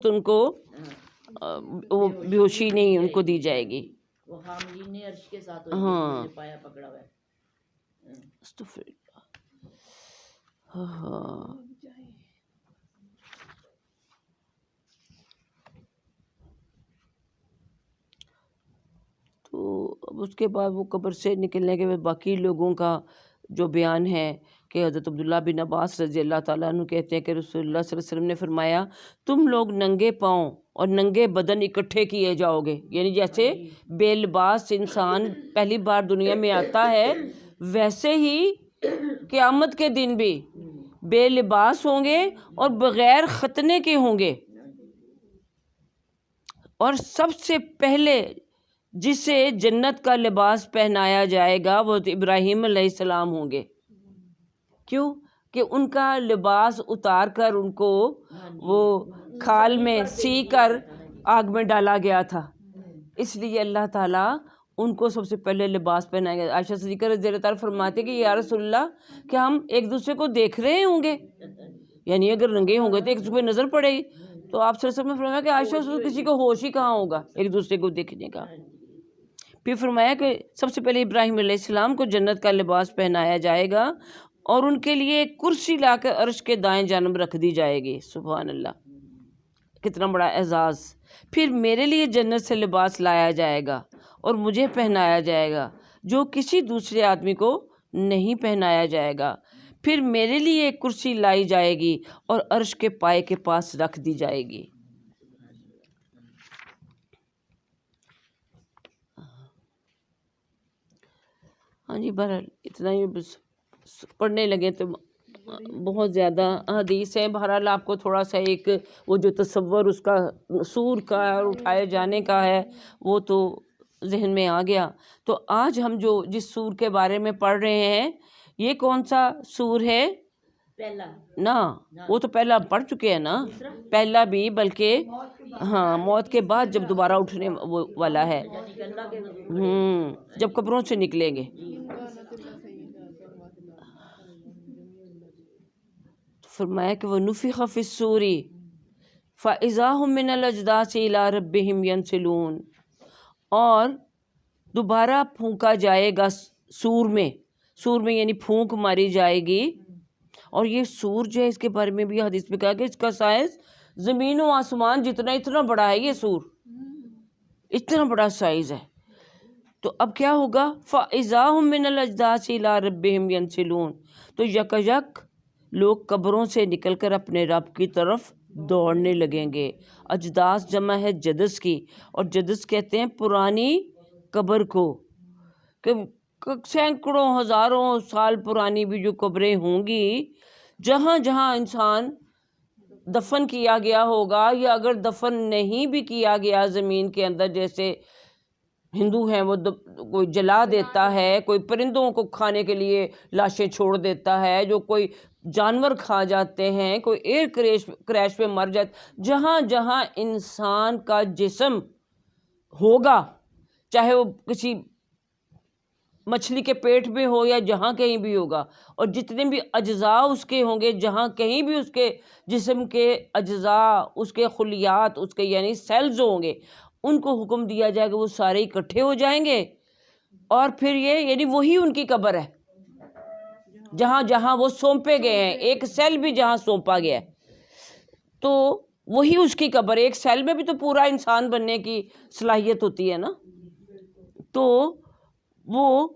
تو ان کو وہ بیہوشی نہیں ان کو دی جائے گی. وہ حاملین عرش کے ساتھ ہوئی ہاں ہے پایا پکڑا ہوا ہے. استغفر اللہ. ہاں تو اب اس کے بعد وہ قبر سے نکلنے کے بعد باقی لوگوں کا جو بیان ہے کہ حضرت عبداللہ بن عباس رضی اللہ تعالیٰ عنہ کہتے ہیں کہ رسول اللہ صلی اللہ علیہ وسلم نے فرمایا تم لوگ ننگے پاؤں اور ننگے بدن اکٹھے کیے جاؤ گے. یعنی جیسے بے لباس انسان پہلی بار دنیا میں آتا ہے ویسے ہی قیامت کے دن بھی بے لباس ہوں گے اور بغیر ختنے کے ہوں گے. اور سب سے پہلے جسے جنت کا لباس پہنایا جائے گا وہ ابراہیم علیہ السلام ہوں گے. کیوں کہ ان کا لباس اتار کر ان کو وہ کھال میں سی کر آگ میں ڈالا گیا تھا، اس لیے اللہ تعالیٰ ان کو سب سے پہلے لباس پہنائے گا. عائشہ صدیقہ رضی اللہ تعالیٰ فرماتے کہ یا رسول اللہ کیا ہم ایک دوسرے کو دیکھ رہے ہوں گے؟ یعنی اگر ننگے ہوں گے تو ایک دوسرے کو نظر پڑے گی. تو آپ صلی اللہ علیہ وسلم نے فرمایا کہ عائشہ کسی کو ہوش ہی کہاں ہوگا ایک دوسرے کو دیکھنے کا. پھر فرمایا کہ سب سے پہلے ابراہیم علیہ السلام کو جنت کا لباس پہنایا جائے گا اور ان کے لیے ایک کرسی لا کر عرش کے دائیں جانب رکھ دی جائے گی. سبحان اللہ، کتنا بڑا اعزاز. پھر میرے لیے جنت سے لباس لایا جائے گا اور مجھے پہنایا جائے گا جو کسی دوسرے آدمی کو نہیں پہنایا جائے گا. پھر میرے لیے ایک کرسی لائی جائے گی اور عرش کے پائے کے پاس رکھ دی جائے گی. ہاں جی، بہرحال اتنا ہی بس پڑھنے لگے تو بہت زیادہ حدیث ہے. بہرحال آپ کو تھوڑا سا ایک وہ جو تصور اس کا سور کا اور اٹھائے جانے کا ہے وہ تو ذہن میں آ گیا. تو آج ہم جو جس سور کے بارے میں پڑھ رہے ہیں یہ کون سا سور ہے؟ پہلا نا وہ تو پہلا پڑھ چکے ہیں نا، پہلا بھی، بلکہ ہاں موت کے بعد جب دوبارہ اٹھنے والا ہے، جب قبروں سے نکلیں گے. فرمایا کہ وَنُفِخَ فِي الصُّورِ فَإِذَا هُم مِّنَ الْأَجْدَاثِ إِلَىٰ رَبِّهِمْ يَنْسِلُونَ. اور دوبارہ پھونکا جائے گا سور میں یعنی پھونک ماری جائے گی. اور یہ سور جو ہے اس کے بارے میں بھی حدیث میں کہا کہ اس کا سائز زمین و آسمان جتنا، اتنا بڑا ہے یہ سور، اتنا بڑا سائز ہے. تو اب کیا ہوگا؟ فَإِذَا هُم مِّنَ الْأَجْدَاثِ إِلَىٰ رَبِّهِمْ يَنْسِلُونَ. تو یک لوگ قبروں سے نکل کر اپنے رب کی طرف دوڑنے لگیں گے. اجداث جمع ہے جدث کی، اور جدث کہتے ہیں پرانی قبر کو، کہ سینکڑوں ہزاروں سال پرانی بھی جو قبریں ہوں گی جہاں جہاں انسان دفن کیا گیا ہوگا، یا اگر دفن نہیں بھی کیا گیا زمین کے اندر، جیسے ہندو ہیں وہ کوئی جلا دیتا ہے، کوئی پرندوں کو کھانے کے لیے لاشیں چھوڑ دیتا ہے، جو کوئی جانور کھا جاتے ہیں، کوئی ایئر کریش پہ مر جاتا. جہاں جہاں انسان کا جسم ہوگا، چاہے وہ کسی مچھلی کے پیٹ میں ہو یا جہاں کہیں بھی ہوگا، اور جتنے بھی اجزاء اس کے ہوں گے، جہاں کہیں بھی اس کے جسم کے اجزاء، اس کے خلیات، اس کے یعنی سیلز ہوں گے، ان کو حکم دیا جائے گا وہ سارے اکٹھے ہو جائیں گے. اور پھر یہ یعنی وہی ان کی قبر ہے جہاں جہاں وہ سونپے گئے ہیں، ایک سیل بھی جہاں سونپا گیا ہے تو وہی اس کی قبر ہے. ایک سیل میں بھی تو پورا انسان بننے کی صلاحیت ہوتی ہے نا. تو وہ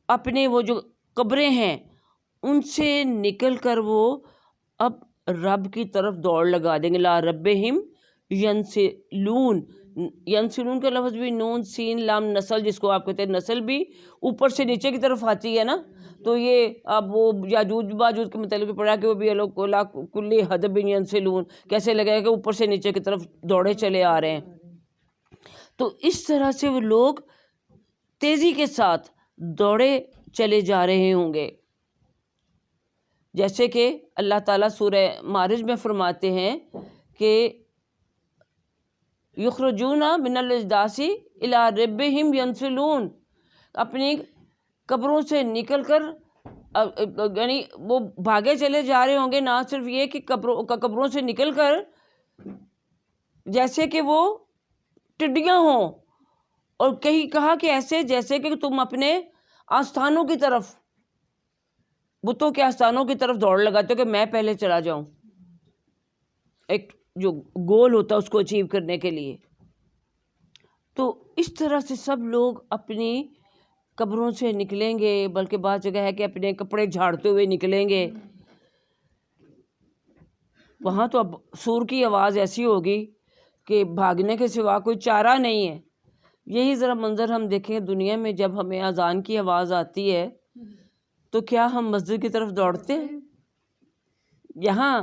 اپنے وہ جو قبریں ہیں ان سے نکل کر وہ اب رب کی طرف دوڑ لگا دیں گے. لا ربہم ینسلون. ینسلون کا لفظ بھی نون سین لام نسل، جس کو آپ کہتے ہیں نسل، بھی اوپر سے نیچے کی طرف آتی ہے نا. تو یہ اب وہ یاجوج باجوج کے متعلق پڑھا کہ وہ بھی کل حدب ینسلون، کیسے لگے کہ اوپر سے نیچے کی طرف دوڑے چلے آ رہے ہیں. تو اس طرح سے وہ لوگ تیزی کے ساتھ دوڑے چلے جا رہے ہوں گے. جیسے کہ اللہ تعالیٰ سورہ معارج میں فرماتے ہیں کہ یخرجون من الاجداث الی ربہم ینسلون. اپنی قبروں سے نکل کر یعنی وہ بھاگے چلے جا رہے ہوں گے، نہ صرف یہ کہ قبروں سے نکل کر جیسے کہ وہ ٹڈیاں ہوں، اور کہیں کہا کہ ایسے جیسے کہ تم اپنے آستانوں کی طرف، بتوں کے آستانوں کی طرف دوڑ لگاتے ہو کہ میں پہلے چلا جاؤں، ایک جو گول ہوتا ہے اس کو اچیو کرنے کے لیے۔ تو اس طرح سے سب لوگ اپنی قبروں سے نکلیں گے، بلکہ بعض جگہ ہے کہ اپنے کپڑے جھاڑتے ہوئے نکلیں گے۔ وہاں تو اب سور کی آواز ایسی ہوگی کہ بھاگنے کے سوا کوئی چارہ نہیں ہے۔ یہی ذرا منظر ہم دیکھیں دنیا میں، جب ہمیں اذان کی آواز آتی ہے تو کیا ہم مسجد کی طرف دوڑتے ہیں؟ یہاں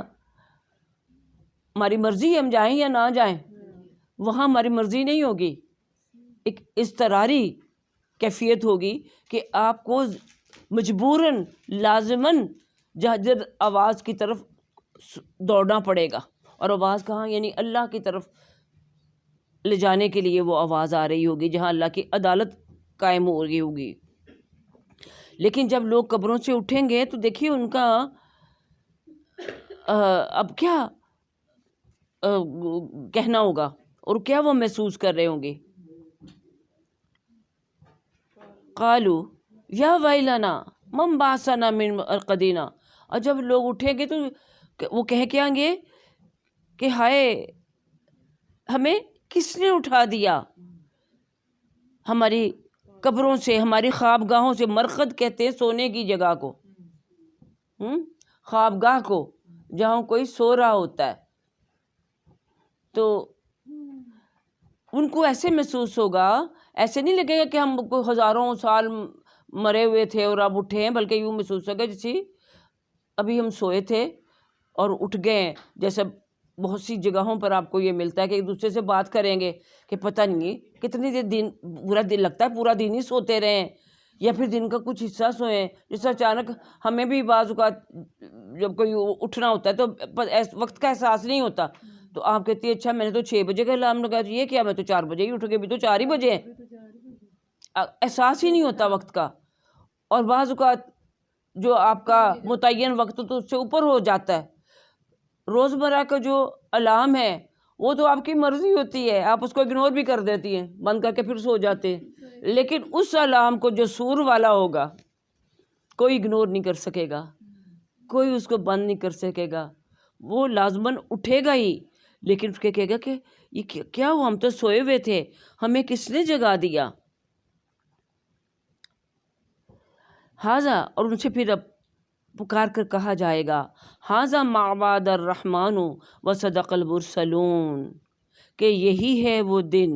ہماری مرضی ہے ہم جائیں یا نہ جائیں، وہاں ہماری مرضی نہیں ہوگی، ایک اضطراری کیفیت ہوگی کہ آپ کو مجبوراً لازماً جہر آواز کی طرف دوڑنا پڑے گا۔ اور آواز کہاں؟ یعنی اللہ کی طرف لے جانے کے لیے وہ آواز آ رہی ہوگی، جہاں اللہ کی عدالت قائم ہو رہی ہوگی۔ لیکن جب لوگ قبروں سے اٹھیں گے تو دیکھیے ان کا اب کیا کہنا ہوگا اور کیا وہ محسوس کر رہے ہوں گے۔ قالو یا ویلنا من بعثنا من مرقدنا، اور جب لوگ اٹھیں گے تو وہ کہیں گے کہ ہائے ہمیں کس نے اٹھا دیا ہماری قبروں سے، ہماری خوابگاہوں سے۔ مرقد کہتے ہیں سونے کی جگہ کو، خوابگاہ کو، جہاں کوئی سو رہا ہوتا ہے۔ تو ان کو ایسے محسوس ہوگا، ایسے نہیں لگے گا کہ ہم کوئی ہزاروں سال مرے ہوئے تھے اور اب اٹھے ہیں، بلکہ یوں محسوس ہوگا جیسے ابھی ہم سوئے تھے اور اٹھ گئے ہیں۔ جیسے بہت سی جگہوں پر آپ کو یہ ملتا ہے کہ ایک دوسرے سے بات کریں گے کہ پتہ نہیں کتنی دیر پورا دن لگتا ہے، پورا دن ہی سوتے رہے ہیں یا پھر دن کا کچھ حصہ سوئیں۔ جیسے اچانک ہمیں بھی بعض اوقات جب کوئی اٹھنا ہوتا ہے تو وقت کا احساس نہیں ہوتا، تو آپ کہتی ہے اچھا میں نے تو 6 بجے کا الارم لگایا، تو یہ کیا میں تو 4 بجے ہی اٹھ گئی، ابھی تو 4 ہی بجے ہیں، احساس ہی نہیں ہوتا وقت کا۔ اور بعض اوقات جو آپ کا متعین وقت تو اس سے اوپر ہو جاتا ہے۔ روزمرہ کا جو الارم ہے وہ تو آپ کی مرضی ہوتی ہے، آپ اس کو اگنور بھی کر دیتی ہیں، بند کر کے پھر سو جاتے ہیں۔ لیکن اس الارم کو جو سور والا ہوگا کوئی اگنور نہیں کر سکے گا، کوئی اس کو بند نہیں کر سکے گا، وہ لازماً اٹھے گا ہی۔ لیکن اس کے کہے گا کہ یہ کیا ہوا، ہم تو سوئے ہوئے تھے، ہمیں کس نے جگا دیا؟ ہاذا، اور ان سے پھر اب پکار کر کہا جائے گا ہاذا ما وعد الرحمن وصدق المرسلون، کہ یہی ہے وہ دن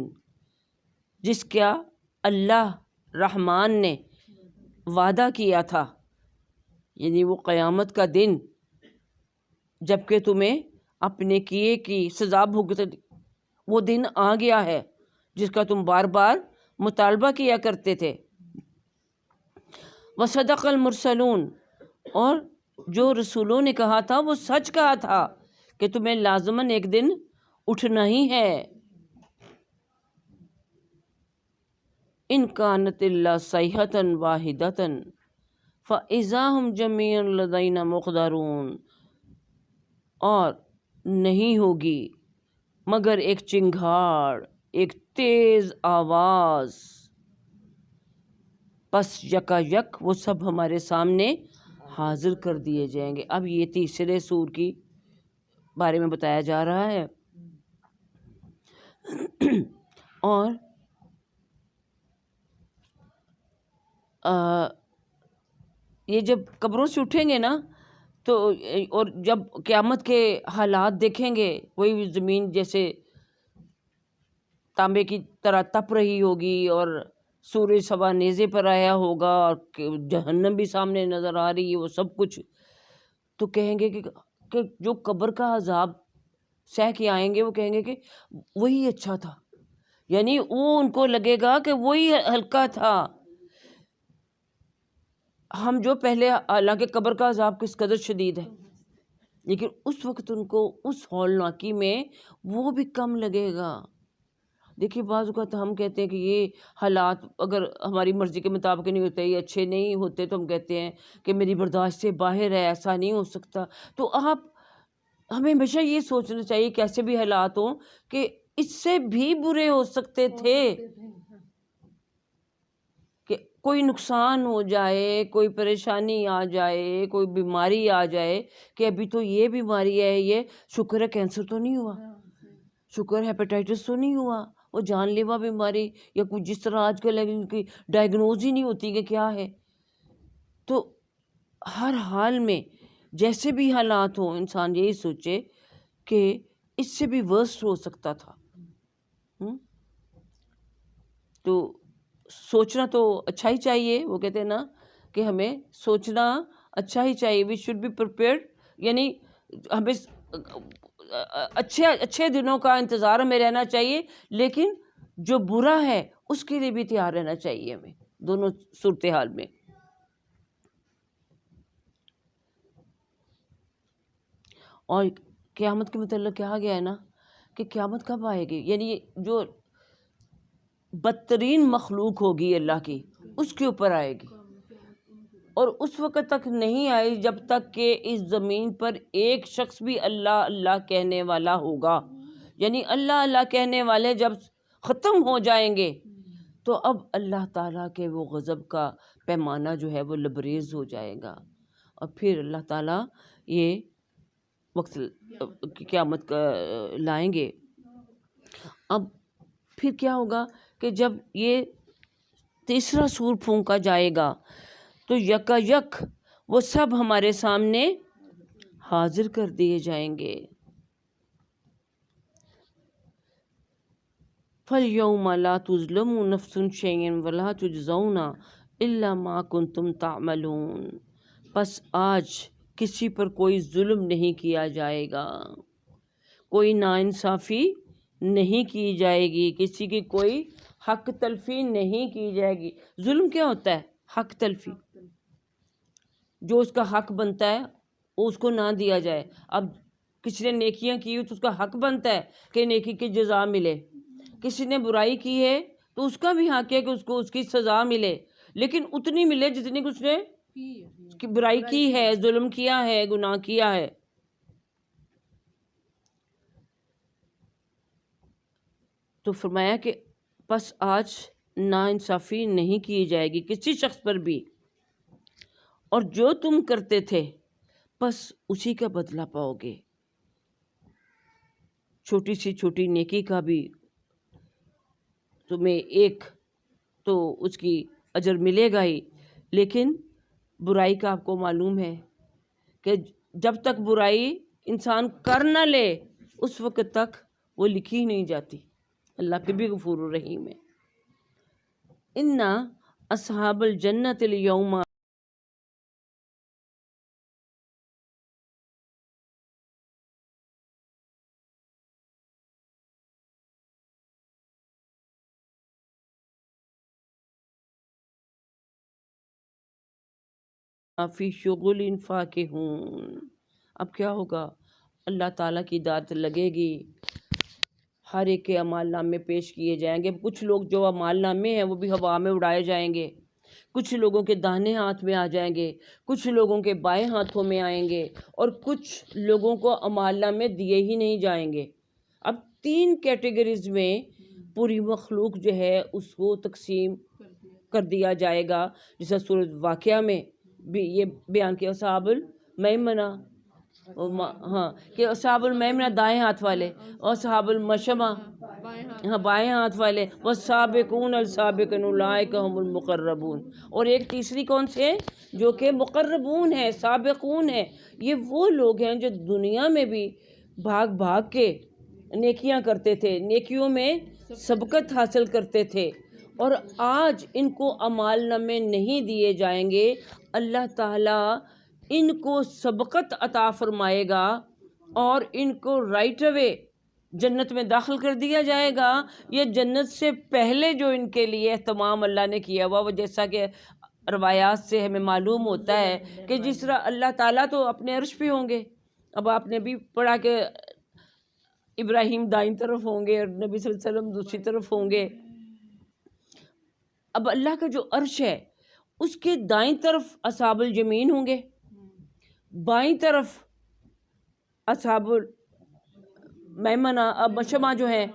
جس کا اللہ رحمان نے وعدہ کیا تھا، یعنی وہ قیامت کا دن جب کہ تمہیں اپنے کیے کی سزا بھگت، وہ دن آ گیا ہے جس کا تم بار بار مطالبہ کیا کرتے تھے۔ وصدق المرسلون، اور جو رسولوں نے کہا تھا وہ سچ کہا تھا کہ تمہیں لازماً ایک دن اٹھنا ہی ہے۔ ان کانت الا صیحۃ واحدۃ فاذا هم جمیع لدینا محضرون، اور نہیں ہوگی مگر ایک چنگھاڑ، ایک تیز آواز، پس یکا یک وہ سب ہمارے سامنے حاضر کر دیے جائیں گے۔ اب یہ تیسرے سور کی بارے میں بتایا جا رہا ہے۔ اور یہ جب قبروں سے اٹھیں گے نا تو، اور جب قیامت کے حالات دیکھیں گے، وہی زمین جیسے تانبے کی طرح تپ رہی ہوگی اور سورج سوا نیزے پر آیا ہوگا اور جہنم بھی سامنے نظر آ رہی ہے، وہ سب کچھ، تو کہیں گے کہ جو قبر کا عذاب سہ کے آئیں گے وہ کہیں گے کہ وہی اچھا تھا، یعنی وہ ان کو لگے گا کہ وہی ہلکا تھا۔ ہم جو پہلے، حالانکہ قبر کا عذاب کس قدر شدید ہے، لیکن اس وقت ان کو اس ہولناکی میں وہ بھی کم لگے گا، دیکھیے بعض اوقات ہم کہتے ہیں کہ یہ حالات اگر ہماری مرضی کے مطابق نہیں ہوتے، یہ اچھے نہیں ہوتے، تو ہم کہتے ہیں کہ میری برداشت سے باہر ہے، ایسا نہیں ہو سکتا. تو ہمیں ہمیشہ یہ سوچنا چاہیے کیسے بھی حالات ہوں کہ اس سے بھی برے ہو سکتے تھے، کہ کوئی نقصان ہو جائے، کوئی پریشانی آ جائے، کوئی بیماری آ جائے، کہ ابھی تو یہ بیماری ہے، یہ شکر ہے کینسر تو نہیں ہوا، شکر ہیپیٹائٹس تو نہیں ہوا، وہ جان لیوا بیماری یا کچھ جس طرح آج کل ان کی ڈائگنوز ہی نہیں ہوتی کہ کیا ہے. تو ہر حال میں جیسے بھی حالات ہوں انسان یہی سوچے کہ اس سے بھی ورسٹ ہو سکتا تھا. تو سوچنا تو اچھا ہی چاہیے، وہ کہتے ہیں نا کہ ہمیں سوچنا اچھا ہی چاہیے. وی شوڈ بی پریپیئرڈ، یعنی ہمیں اچھے دنوں کا انتظار ہمیں رہنا چاہیے، لیکن جو برا ہے اس کے لیے بھی تیار رہنا چاہیے ہمیں دونوں صورتحال میں. اور قیامت کے متعلق کہا گیا ہے نا کہ قیامت کب آئے گی، یعنی جو بدترین مخلوق ہوگی اللہ کی اس کے اوپر آئے گی، اور اس وقت تک نہیں آئی جب تک کہ اس زمین پر ایک شخص بھی اللہ اللہ کہنے والا ہوگا. یعنی اللہ اللہ کہنے والے جب ختم ہو جائیں گے تو اب اللہ تعالیٰ کے وہ غضب کا پیمانہ جو ہے وہ لبریز ہو جائے گا، اور پھر اللہ تعالیٰ یہ وقت قیامت کا لائیں گے. اب پھر کیا ہوگا کہ جب یہ تیسرا سور پھونکا جائے گا تو یکا یک وہ سب ہمارے سامنے حاضر کر دیے جائیں گے. فَالْيَوْمَ لَا تُظْلَمُ نَفْسٌ شَيْئًا وَلَا تُجْزَوْنَ إِلَّا مَا كُنْتُمْ تَعْمَلُونَ. پس آج کسی پر کوئی ظلم نہیں کیا جائے گا، کوئی ناانصافی نہیں کی جائے گی، کسی کی کوئی حق تلفی نہیں کی جائے گی. ظلم کیا ہوتا ہے؟ حق تلفی. جو اس کا حق بنتا ہے وہ اس کو نہ دیا جائے. اب کسی نے نیکیاں کی تو اس کا حق بنتا ہے کہ نیکی کی جزا ملے، کسی نے برائی کی ہے تو اس کا بھی حق ہے کہ اس کو اس کی سزا ملے، لیکن اتنی ملے جتنی کہ اس نے برائی کی ہے، ظلم کیا ہے، گناہ کیا ہے. تو فرمایا کہ پس آج ناانصافی نہیں کی جائے گی کسی شخص پر بھی، اور جو تم کرتے تھے بس اسی کا بدلہ پاؤ گے. چھوٹی سی چھوٹی نیکی کا بھی تمہیں ایک تو اس کی اجر ملے گا ہی، لیکن برائی کا آپ کو معلوم ہے کہ جب تک برائی انسان کر نہ لے اس وقت تک وہ لکھی ہی نہیں جاتی. اللہ پھر بھی غفور الرحیم ہے. اِنَّ أَصْحَابَ الْجَنَّةِ الْيَوْمَ فی شغل فاکہون. اب کیا ہوگا؟ اللہ تعالیٰ کی داد لگے گی، ہر ایک کے اعمال نامے پیش کیے جائیں گے. کچھ لوگ جو اعمال نامے ہیں وہ بھی ہوا میں اڑائے جائیں گے، کچھ لوگوں کے داہنے ہاتھ میں آ جائیں گے، کچھ لوگوں کے بائیں ہاتھوں میں آئیں گے، اور کچھ لوگوں کو اعمال نامے دیے ہی نہیں جائیں گے. اب 3 کیٹیگریز میں پوری مخلوق جو ہے اس کو تقسیم کر دیا جائے گا، جیسا سورۃ واقعہ میں بھی یہ بیان کیا. اصحاب المیمنہ، ہاں کہ اصحاب المیمنہ دائیں ہاتھ والے، اور اصحاب المشأمہ ہاں بائیں ہاتھ والے، والسابقون السابقون اولئک هم المقربون. اور ایک تیسری کون سے جو کہ مقربون ہیں، سابقون ہیں. یہ وہ لوگ ہیں جو دنیا میں بھی بھاگ بھاگ کے نیکیاں کرتے تھے، نیکیوں میں سبقت حاصل کرتے تھے، اور آج ان کو اعمال نامے نہیں دیے جائیں گے. اللہ تعالیٰ ان کو سبقت عطا فرمائے گا اور ان کو رائٹ اوے جنت میں داخل کر دیا جائے گا. یہ جنت سے پہلے جو ان کے لیے اہتمام اللہ نے کیا ہوا، وہ جیسا کہ روایات سے ہمیں معلوم ہوتا ہے کہ جس طرح اللہ تعالیٰ تو اپنے عرش پہ ہوں گے. اب آپ نے بھی پڑھا کہ ابراہیم دائیں طرف ہوں گے اور نبی صلی اللہ علیہ وسلم دوسری طرف ہوں گے. اب اللہ کا جو عرش ہے اس کے دائیں طرف اصحاب الجمین ہوں گے، بائیں طرف اصحاب المیمنہ مشمع جو ہیں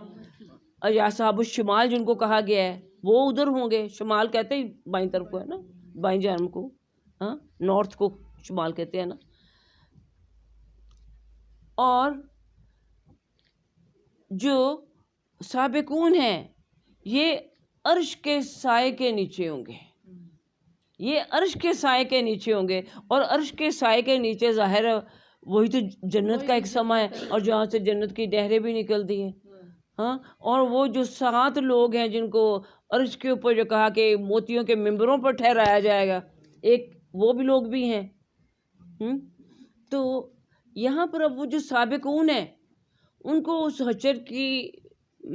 یا اصحاب الشمال جن کو کہا گیا ہے وہ ادھر ہوں گے. شمال کہتے ہی بائیں طرف کو ہے نا، بائیں جانب کو، ہاں نارتھ کو شمال کہتے ہیں نا. اور جو سابقون ہیں یہ عرش کے سائے کے نیچے ہوں گے، یہ عرش کے سائے کے نیچے ہوں گے. اور عرش کے سائے کے نیچے ظاہر ہے وہی تو جنت کا ایک سما ہے، اور جہاں سے جنت کی نہریں بھی نکلتی ہیں. ہاں اور وہ جو 7 لوگ ہیں جن کو عرش کے اوپر جو کہا کہ موتیوں کے ممبروں پر ٹھہرایا جائے گا، ایک وہ بھی لوگ بھی ہیں. تو یہاں پر اب وہ جو سابقون ہیں ان کو اس حشر کی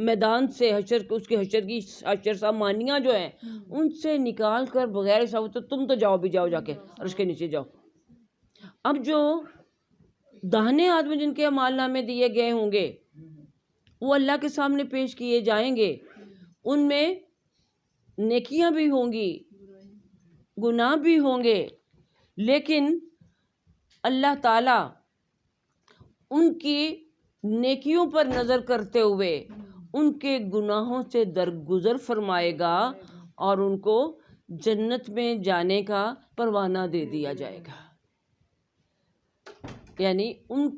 میدان سے، اس کے حشر کی حشر سامانیاں جو ہیں ان سے نکال کر بغیر حساب تو تم تو جاؤ بھی جاؤ جا کے عرش کے نیچے جاؤ. اب جو داہنے ہاتھ میں جن کے اعمال نامے دیے گئے ہوں گے وہ اللہ کے سامنے پیش کیے جائیں گے. ان میں نیکیاں بھی ہوں گی، گناہ بھی ہوں گے، لیکن اللہ تعالیٰ ان کی نیکیوں پر نظر کرتے ہوئے ان کے گناہوں سے درگزر فرمائے گا اور ان کو جنت میں جانے کا پروانہ دے دیا جائے گا. یعنی ان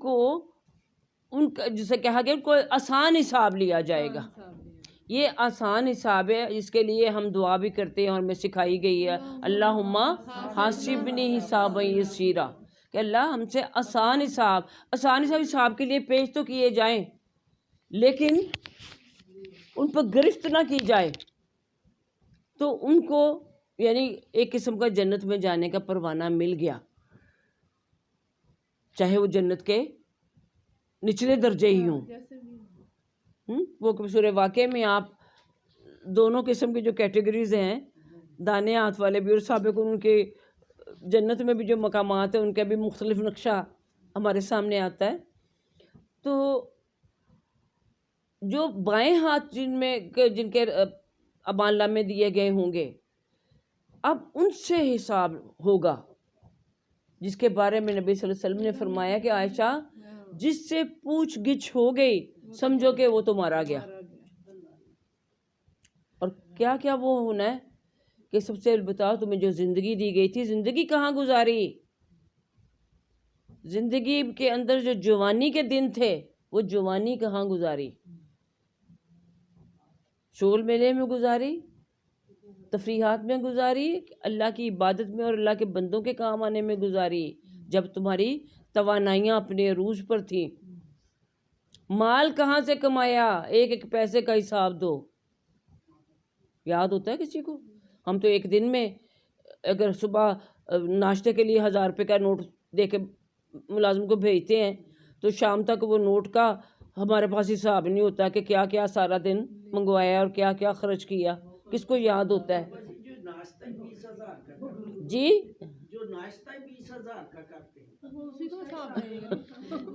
کا جسے کہا گیا ان کو آسان حساب لیا جائے گا. یہ آسان حساب ہے، اس کے لیے ہم دعا بھی کرتے ہیں اور ہمیں سکھائی گئی ہے اللہم حاسبنی حسابا یسیرا، کہ اللہ ہم سے آسان حساب کے لیے پیش تو کیے جائیں لیکن ان پر گرفت نہ کی جائے. تو ان کو یعنی ایک قسم کا جنت میں جانے کا پروانہ مل گیا، چاہے وہ جنت کے نچلے درجے ہی ہوں. وہ سورہ واقعہ میں آپ دونوں قسم کی جو کیٹیگریز ہیں، دانے ہاتھ والے بھی اور سابقون، ان کے جنت میں بھی جو مقامات ہیں ان کا بھی مختلف نقشہ ہمارے سامنے آتا ہے. تو جو بائیں ہاتھ جن کے اعمال نامے دیے گئے ہوں گے اب ان سے حساب ہوگا، جس کے بارے میں نبی صلی اللہ علیہ وسلم نے فرمایا کہ عائشہ جس سے پوچھ گچھ ہو گئی سمجھو کہ وہ تو مارا گیا. اور کیا کیا وہ ہونا ہے کہ سب سے بتاؤ تمہیں جو زندگی دی گئی تھی زندگی کہاں گزاری؟ زندگی کے اندر جو جوانی کے دن تھے وہ جوانی کہاں گزاری؟ شغل میلے میں گزاری، تفریحات میں گزاری، اللہ کی عبادت میں اور اللہ کے بندوں کے کام آنے میں گزاری، جب تمہاری توانائیاں اپنے عروج پر تھیں؟ مال کہاں سے کمایا؟ ایک ایک پیسے کا حساب دو. یاد ہوتا ہے کسی کو؟ ہم تو ایک دن میں اگر صبح ناشتے کے لیے 1000 روپے کا نوٹ دے کے ملازم کو بھیجتے ہیں تو شام تک وہ نوٹ کا ہمارے پاس حساب نہیں ہوتا کہ کیا کیا سارا دن منگوایا اور کیا کیا خرچ کیا. کس کو یاد ہوتا ہے؟ جی جو ناشتہ 20,000 کا کرتے ہیں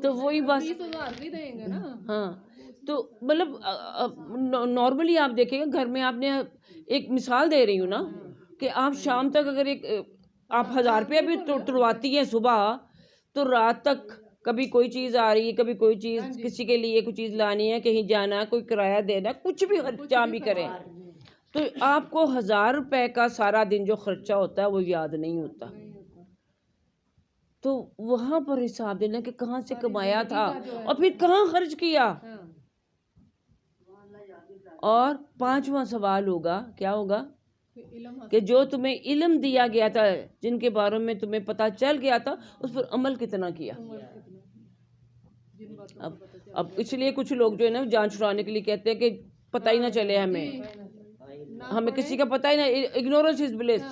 تو وہی بس 20,000 بھی دیں گے نا. ہاں تو مطلب نارملی آپ دیکھیں گے گھر میں، آپ نے ایک مثال دے رہی ہوں نا کہ آپ شام تک اگر آپ 1000 روپیہ بھی تڑواتی ہیں صبح تو رات تک کبھی کوئی چیز آ رہی ہے، کبھی کوئی چیز، کسی کے لیے کوئی چیز لانی ہے، کہیں جانا ہے، کوئی کرایہ دینا، کچھ بھی خرچہ بھی کریں تو آپ کو 1000 روپے کا سارا دن جو خرچہ ہوتا ہے وہ یاد نہیں ہوتا. تو وہاں پر حساب دینا کہ کہاں سے کمایا تھا اور پھر کہاں خرچ کیا. اور 5واں سوال ہوگا، کیا ہوگا؟ کہ جو تمہیں علم دیا گیا تھا، جن کے بارے میں تمہیں پتہ چل گیا تھا، اس پر عمل کتنا کیا. اب اس لیے کچھ لوگ جو ہے نا جان چھڑانے کے لیے کہتے ہیں کہ پتہ ہی نہ چلے ہمیں کسی کا پتہ ہی نہ، اگنورنس از بلیس.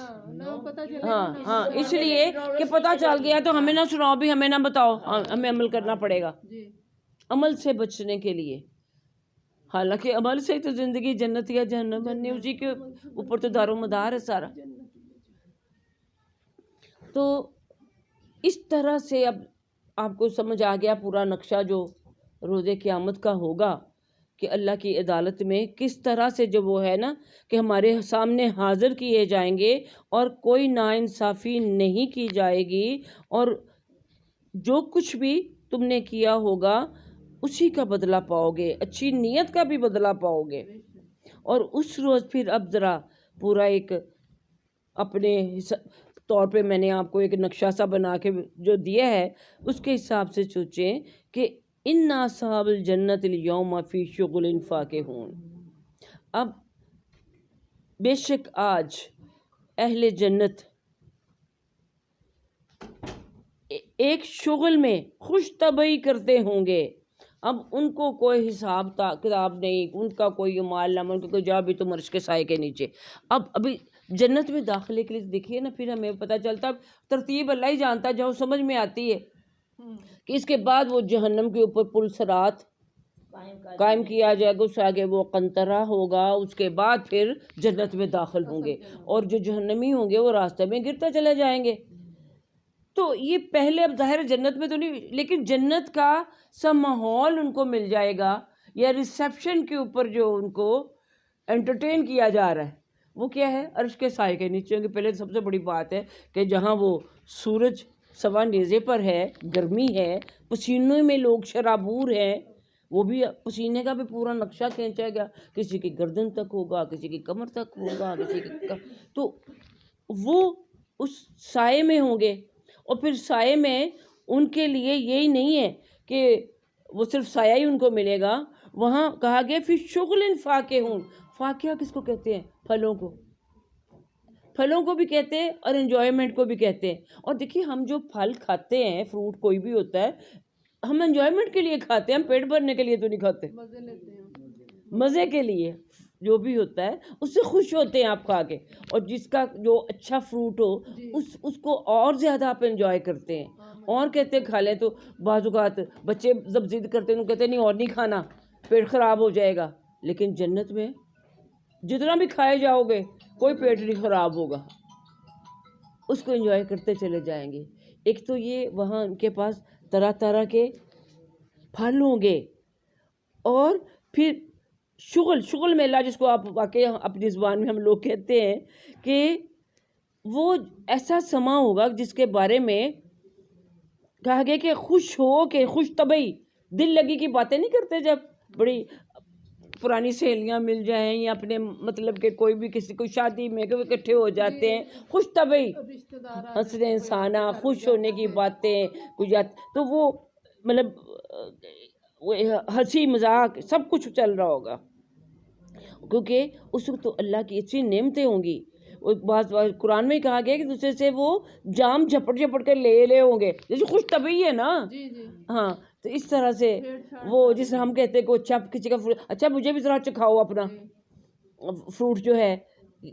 ہاں اس لیے کہ پتہ چل گیا تو ہمیں نہ سناؤ بھی، ہمیں نہ بتاؤ، ہمیں عمل کرنا پڑے گا عمل سے بچنے کے لیے. حالانکہ عمل سے تو زندگی جنت یا جہنم بننی، اسی کے اوپر تو دار و مدار ہے سارا. تو اس طرح سے اب آپ کو سمجھ آ گیا پورا نقشہ جو روز قیامت کا ہوگا کہ اللہ کی عدالت میں کس طرح سے جب وہ ہے نا کہ ہمارے سامنے حاضر کیے جائیں گے اور کوئی ناانصافی نہیں کی جائے گی، اور جو کچھ بھی تم نے کیا ہوگا اسی کا بدلہ پاؤ گے، اچھی نیت کا بھی بدلہ پاؤ گے۔ اور اس روز پھر اب ذرا پورا ایک اپنے طور پہ میں نے آپ کو ایک نقشہ سا بنا کے جو دیا ہے اس کے حساب سے سوچیں کہ ان اصحاب الجنت اليوم فی شغل فاکہون۔ اب بے شک آج اہل جنت ایک شغل میں خوش طبعی کرتے ہوں گے۔ اب ان کو کوئی حساب کتاب نہیں، ان کا کوئی مال نامہ، ان کو کوئی جا بھی تم عرش کے سائے کے نیچے۔ اب ابھی جنت میں داخلے کے لیے دیکھیے نا، پھر ہمیں پتہ چلتا، ترتیب اللہ ہی جانتا، جو سمجھ میں آتی ہے کہ اس کے بعد وہ جہنم کے اوپر پل صراط قائم کیا جائے گا، اس آگے وہ قنطرہ ہوگا، اس کے بعد پھر جنت میں داخل ہوں گے، اور جو جہنمی ہوں گے وہ راستے میں گرتا چلے جائیں گے۔ تو یہ پہلے اب ظاہر جنت میں تو نہیں، لیکن جنت کا سا ماحول ان کو مل جائے گا، یا ریسیپشن کے اوپر جو ان کو انٹرٹین کیا جا رہا ہے وہ کیا ہے؟ عرش کے سائے کے نیچے ہوں گے۔ پہلے سب سے بڑی بات ہے کہ جہاں وہ سورج سوا نیزے پر ہے، گرمی ہے، پسینے میں لوگ شرابور ہیں، وہ بھی پسینے کا بھی پورا نقشہ کھینچا گیا، کسی کی گردن تک ہوگا، کسی کی کمر تک ہوگا، کسی کی تو وہ اس سائے میں ہوں گے۔ اور پھر سائے میں ان کے لیے یہی نہیں ہے کہ وہ صرف سایہ ہی ان کو ملے گا، وہاں کہا گیا فی شغل فاکہون۔ فاکہہ کس کو کہتے ہیں؟ پھلوں کو، پھلوں کو بھی کہتے ہیں اور انجوائمنٹ کو بھی کہتے ہیں۔ اور دیکھیے ہم جو پھل کھاتے ہیں، فروٹ کوئی بھی ہوتا ہے، ہم انجوائمنٹ کے لیے کھاتے ہیں، ہم پیٹ بھرنے کے لیے تو نہیں کھاتے، مزے کے لیے جو بھی ہوتا ہے اس سے خوش ہوتے ہیں آپ کھا کے۔ اور جس کا جو اچھا فروٹ ہو اس کو اور زیادہ آپ انجوائے کرتے ہیں، اور کہتے ہیں کھا لیں۔ تو بعض اوقات بچے جب ضد کرتے ہیں، کہتے ہیں نہیں اور نہیں کھانا، پیٹ خراب ہو جائے گا۔ لیکن جنت میں جتنا بھی کھائے جاؤ گے کوئی پیٹ نہیں خراب ہوگا، اس کو انجوائے کرتے چلے جائیں گے۔ ایک تو یہ وہاں ان کے پاس طرح طرح کے پھل ہوں گے، اور پھر شغل میلہ جس کو آپ واقعی اپنی زبان میں ہم لوگ کہتے ہیں، کہ وہ ایسا سما ہوگا جس کے بارے میں کہا گیا کہ خوش ہو کے، خوش طبعی دل لگی کی باتیں نہیں کرتے، جب بڑی پرانی سہیلیاں مل جائیں یا اپنے مطلب کہ کوئی بھی کسی کو شادی میں کہ وہ اکٹھے ہو جاتے ہیں، خوش طبعی حسن انسانہ، خوش ہونے کی باتیں کچھ، تو وہ مطلب ہنسی مذاق سب کچھ چل رہا ہوگا، کیونکہ اس وقت تو اللہ کی اتنی نعمتیں ہوں گی۔ بعض قرآن میں ہی کہا گیا کہ دوسرے سے وہ جام جھپٹ کے لے ہوں گے، جیسے خوش طبعی ہے نا۔ ہاں، تو اس طرح سے وہ جسے ہم کہتے ہیں کہ اچھا کسی کا فروٹ، اچھا مجھے بھی ذرا چکھاؤ اپنا فروٹ جو ہے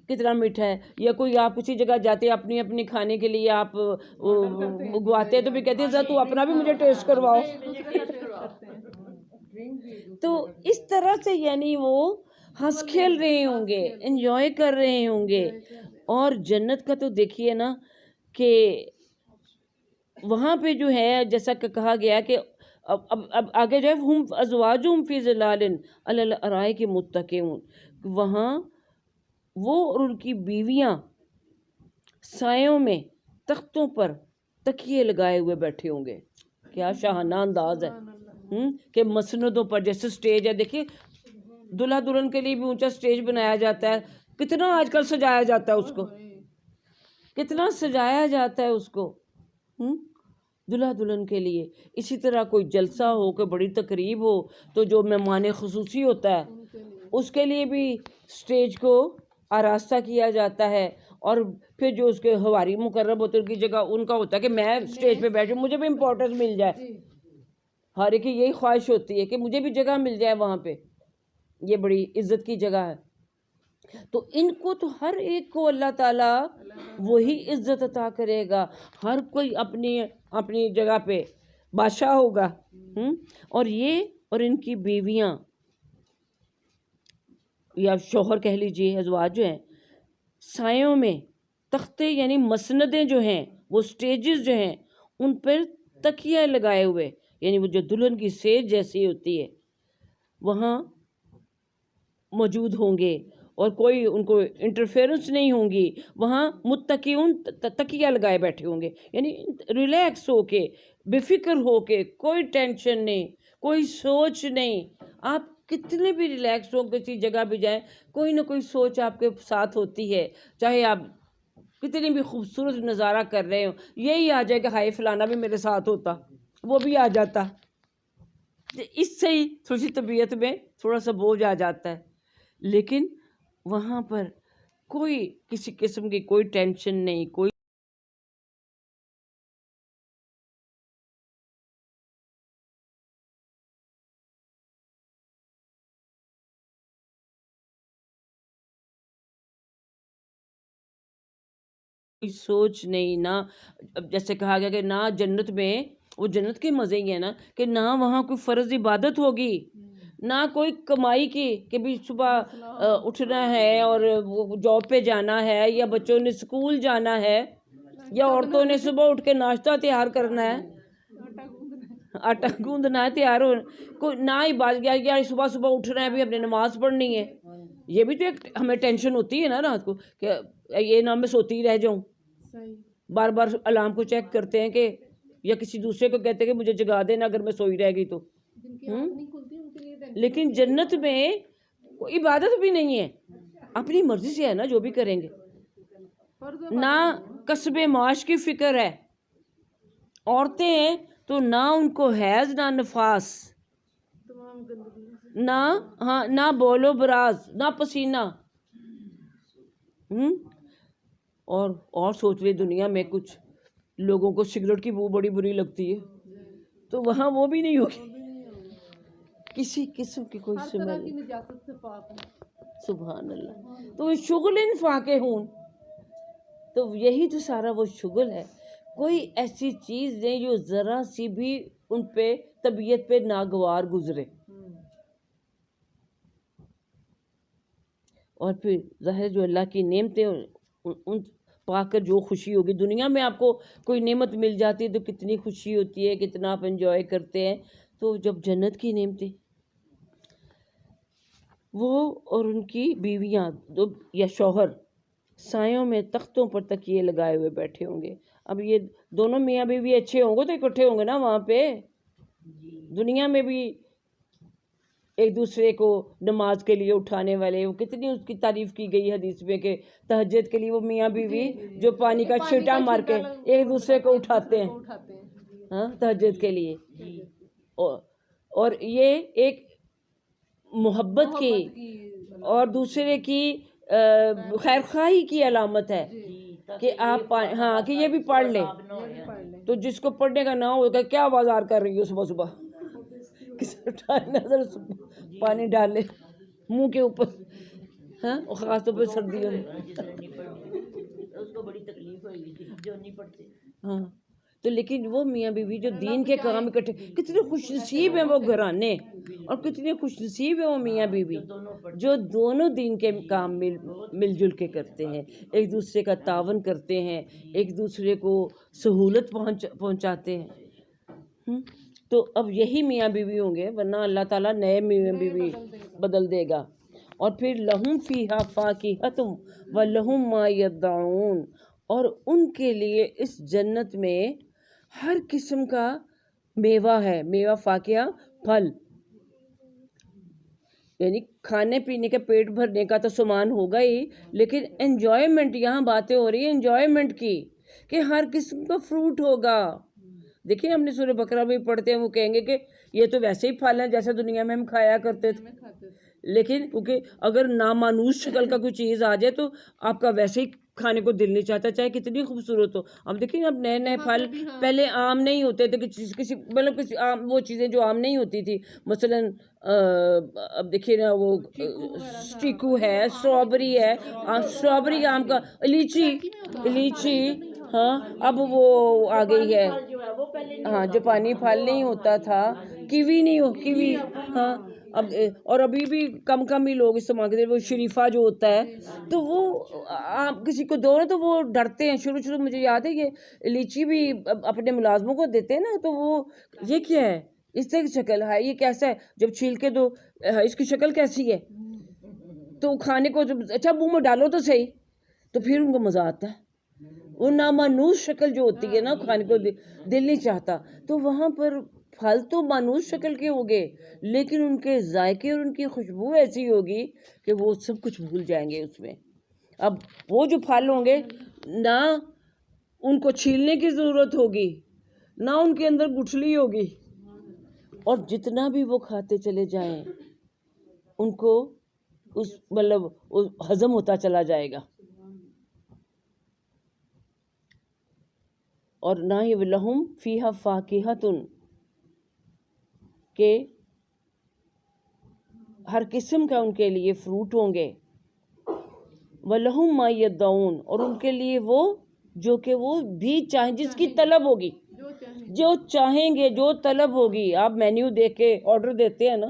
کتنا میٹھا ہے، یا کوئی آپ کسی جگہ جاتے ہیں اپنی کھانے کے لیے آپ اگواتے ہیں تو بھی کہتے ہیں ذرا تو اپنا بھی مجھے ٹیسٹ کرواؤ۔ تو اس طرح سے یعنی وہ ہنس کھیل رہے ہوں گے، انجوائے کر رہے ہوں گے۔ اور جنت کا تو دیکھیے نا کہ وہاں پہ جو ہے جیسا کہ کہا گیا کہ اب آگے جو ہے ہم ازواجہم فی ظلال علی الارائک متکئون، وہاں وہ اور ان کی بیویاں سایوں میں تختوں پر تکیے لگائے ہوئے بیٹھے ہوں گے۔ کیا شاہانہ انداز ہے کہ مسندوں پر، جیسے سٹیج ہے، دیکھیے دلہا دلہن کے لیے بھی اونچا سٹیج بنایا جاتا ہے، کتنا آج کل سجایا جاتا ہے اس کو، کتنا سجایا جاتا ہے اس کو دلہا دلہن کے لیے۔ اسی طرح کوئی جلسہ ہو، کوئی بڑی تقریب ہو تو جو مہمان خصوصی ہوتا ہے اس کے لیے بھی سٹیج کو آراستہ کیا جاتا ہے، اور پھر جو اس کے حواری مقرب ہوتے ہیں ان کی جگہ ان کا ہوتا ہے کہ میں سٹیج پہ بیٹھوں، مجھے بھی امپورٹنس مل جائے۔ ہر ایک کی یہی خواہش ہوتی ہے کہ مجھے بھی جگہ مل جائے وہاں پہ، یہ بڑی عزت کی جگہ ہے۔ تو ان کو تو ہر ایک کو اللہ تعالیٰ وہی عزت عطا کرے گا، ہر کوئی اپنی جگہ پہ بادشاہ ہوگا۔ اور یہ اور ان کی بیویاں یا شوہر کہہ لیجیے، ازواج جو ہیں، سایوں میں تختے یعنی مسندیں جو ہیں، وہ سٹیجز جو ہیں ان پر تکیہ لگائے ہوئے، یعنی وہ جو دلہن کی سیج جیسی ہوتی ہے وہاں موجود ہوں گے، اور کوئی ان کو انٹرفیئرنس نہیں ہوں گی. وہاں متقیون تکیہ لگائے بیٹھے ہوں گے، یعنی ریلیکس ہو کے، بے فکر ہو کے، کوئی ٹینشن نہیں، کوئی سوچ نہیں. آپ کتنے بھی ریلیکس ہو کسی جگہ بھی جائیں، کوئی نہ کوئی سوچ آپ کے ساتھ ہوتی ہے. چاہے آپ کتنی بھی خوبصورت نظارہ کر رہے ہو، یہی آ جائے کہ ہائے فلانا بھی میرے ساتھ ہوتا، وہ بھی آ جاتا. اس سے ہی تھوڑی سی طبیعت میں تھوڑا سا بوجھ آ جاتا ہے. لیکن وہاں پر کوئی کسی قسم کی کوئی ٹینشن نہیں، کوئی سوچ نہیں. نہ جیسے کہا گیا کہ نہ جنت میں، وہ جنت کے مزے ہی ہیں نا، کہ نہ وہاں کوئی فرض عبادت ہوگی، نہ کوئی کمائی کی کہ بھی صبح اٹھنا ہے اور جاب پہ جانا ہے، یا بچوں نے اسکول جانا ہے، یا عورتوں نے صبح اٹھ کے ناشتہ تیار کرنا ہے، آٹا گوندنا ہے، تیار ہو کوئی نہ ہی بات یا صبح صبح اٹھنا ہے بھی اپنے نماز پڑھنی ہے. یہ بھی تو ایک ہمیں ٹینشن ہوتی ہے نا رات کو، کہ یہ نہ میں سوتی ہی رہ جاؤں. بار بار الارم کو چیک کرتے ہیں کہ، یا کسی دوسرے کو کہتے ہیں کہ مجھے جگا دینا اگر میں سوئی رہ گئی تو. لیکن جنت میں کوئی عبادت بھی نہیں ہے، اپنی مرضی سے ہے نا جو بھی کریں گے. نہ کسب معاش کی فکر ہے. عورتیں ہیں تو نہ ان کو حیض نہ نفاس، نہ بولو براز، نہ پسینہ. اور سوچ لے دنیا میں کچھ لوگوں کو سگریٹ کی بو بڑی بری لگتی ہے، تو وہاں وہ بھی نہیں ہوگی، کسی قسم کی کوئی سمجھ. سبحان اللہ. تو شغل انفاق ہون، تو یہی تو سارا وہ شغل ہے. کوئی ایسی چیز نہیں جو ذرا سی بھی ان پہ طبیعت پہ ناگوار گزرے. اور پھر ظاہر جو اللہ کی نعمتیں ان پا کر جو خوشی ہوگی. دنیا میں آپ کو کوئی نعمت مل جاتی ہے تو کتنی خوشی ہوتی ہے، کتنا آپ انجوائے کرتے ہیں. تو جب جنت کی نعمتیں، وہ اور ان کی بیویاں یا شوہر سایوں میں تختوں پر تکیے لگائے ہوئے بیٹھے ہوں گے. اب یہ دونوں میاں بیوی اچھے ہوں گے تو اکٹھے ہوں گے نا وہاں پہ. دنیا میں بھی ایک دوسرے کو نماز کے لیے اٹھانے والے، وہ کتنی اس کی تعریف کی گئی حدیث میں کہ تہجد کے لیے وہ میاں بیوی جو پانی کا چھیٹا مار کے ایک دوسرے کو اٹھاتے ہیں، ہاں تہجد کے لیے. اور یہ ایک محبت کی اور دوسرے کی خیرخواہی کی علامت ہے کہ آپ کہ یہ بھی پڑھ لیں. تو جس کو پڑھنے کا نہ ہوگا کیا بازار کر رہی ہو صبح صبح، نظر پانی ڈال لے منہ کے اوپر، ہاں خاص طور پہ سردیوں میں. اس کو بڑی تکلیف ہوئی تھی جو نہیں پڑھتے. ہاں تو لیکن وہ میاں بیوی جو دین کے کام اکٹھے، کتنے خوش نصیب ہیں وہ گھرانے، اور کتنے خوش نصیب ہیں وہ میاں بیوی جو دونوں دین کے کام مل جل کے کرتے ہیں، ایک دوسرے کا تعاون کرتے ہیں، ایک دوسرے کو سہولت پہنچاتے ہیں. تو اب یہی میاں بیوی ہوں گے، ورنہ اللہ تعالیٰ نئے میاں بیوی بدل دے گا. اور پھر لہم فیہا فاکہۃ ولہم ما یدعون، اور ان کے لیے اس جنت میں ہر قسم کا میوہ ہے. میوہ فاکہہ پھل، یعنی کھانے پینے کا پیٹ بھرنے کا تو سامان ہوگا ہی، لیکن انجوائمنٹ، یہاں باتیں ہو رہی ہیں انجوائمنٹ کی کہ ہر قسم کا فروٹ ہوگا. دیکھیں ہم نے سورہ بقرہ میں پڑھتے ہیں، وہ کہیں گے کہ یہ تو ویسے ہی پھل ہیں جیسے دنیا میں ہم کھایا کرتے تھے. لیکن کیونکہ اگر نامانوس شکل کا کوئی چیز آ جائے تو آپ کا ویسے ہی کھانے کو دل نہیں چاہتا، چاہے کتنی خوبصورت ہو. اب دیکھیں اب نئے نئے پھل پہلے عام نہیں ہوتے تھے، کسی مطلب کسی عام وہ چیزیں جو عام نہیں ہوتی تھی، مثلاً اب دیکھیے نا وہ چیکو ہے، اسٹرابری ہے، اسٹرابری آم کا، لیچی ہاں اب وہ آ گئی ہے، ہاں جاپانی پھل نہیں ہوتا تھا، کیوی نہیں ہو کیوی، ہاں اب اور ابھی بھی کم ہی لوگ استعمال کرتے ہیں. وہ شریفہ جو ہوتا ہے تو وہ آپ کسی کو دو نا تو وہ ڈرتے ہیں. شروع مجھے یاد ہے یہ لیچی بھی اپنے ملازموں کو دیتے ہیں نا، تو وہ یہ کیا ہے اس طرح کی شکل ہے، یہ کیسا ہے، جب چھیل کے دو اس کی شکل کیسی ہے، تو کھانے کو جب اچھا منہ میں ڈالو تو صحیح، تو پھر ان کو مزہ آتا ہے۔ وہ نامانوس شکل جو ہوتی ہے نا، کھانے کو دل نہیں چاہتا، تو وہاں پر پھل تو مانوس شکل کے ہوگے، لیکن ان کے ذائقے اور ان کی خوشبو ایسی ہوگی کہ وہ سب کچھ بھول جائیں گے اس میں۔ اب وہ جو پھل ہوں گے نہ ان کو چھیلنے کی ضرورت ہوگی، نہ ان کے اندر گٹھلی ہوگی، اور جتنا بھی وہ کھاتے چلے جائیں ان کو اس مطلب ہضم ہوتا چلا جائے گا، اور نہ ہی لہم فیہا فاکہۃ کہ ہر قسم کا ان کے لیے فروٹ ہوں گے، وَلَهُم مَا يَدَّعُونَ اور ان کے لیے وہ جو کہ وہ بھی چاہیں، جس کی طلب ہوگی، جو چاہیں گے، جو طلب ہوگی۔ آپ مینیو دیکھ کے آرڈر دیتے ہیں نا،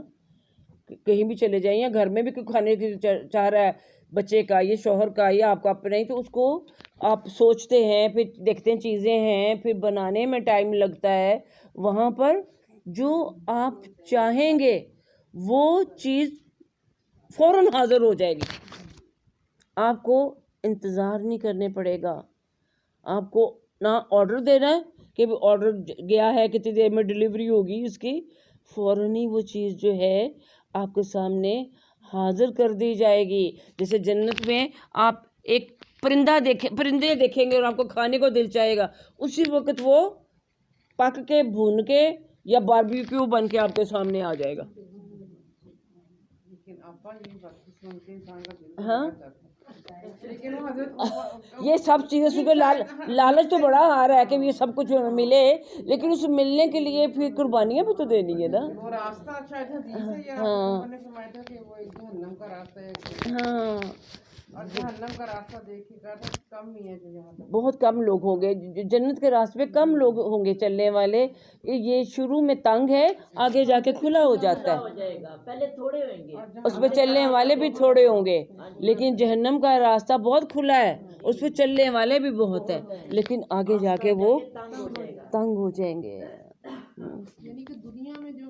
کہیں بھی چلے جائیں، یا گھر میں بھی کوئی کھانے کی چاہ رہا ہے، بچے کا یا شوہر کا یا آپ کا اپنا ہی، تو اس کو آپ سوچتے ہیں، پھر دیکھتے ہیں چیزیں ہیں، پھر بنانے میں ٹائم لگتا ہے۔ وہاں پر جو آپ چاہیں گے وہ چیز فوراً حاضر ہو جائے گی، آپ کو انتظار نہیں کرنے پڑے گا۔ آپ کو نہ آرڈر دینا ہے کہ آرڈر گیا ہے کتنی دیر میں ڈلیوری ہوگی اس کی، فوراً ہی وہ چیز جو ہے آپ کے سامنے حاضر کر دی جائے گی۔ جیسے جنت میں آپ ایک پرندے دیکھیں گے اور آپ کو کھانے کو دل چاہے گا، اسی وقت وہ پک کے بھون کے یا باربیکیو بن کے آپ کے سامنے آ جائے گا۔ ہاں یہ سب چیزیں سکے لالچ تو بڑا آ رہا ہے کہ یہ سب کچھ ملے، لیکن اس ملنے کے لیے پھر قربانیاں بھی تو دینی ہے نا۔ ہاں ہاں بہت کم لوگ ہوں گے جنت کے راستے پہ، کم لوگ ہوں گے چلنے والے۔ یہ شروع میں تنگ ہے، آگے جا کے کھلا ہو جاتا ہے، پہلے تھوڑے ہوئیں گے، اس پہ چلنے والے بھی تھوڑے ہوں گے، لیکن جہنم کا راستہ بہت کھلا ہے، اس پہ چلنے والے بھی بہت ہیں، لیکن آگے جا کے وہ تنگ ہو جائیں گے۔ یعنی کہ دنیا میں جو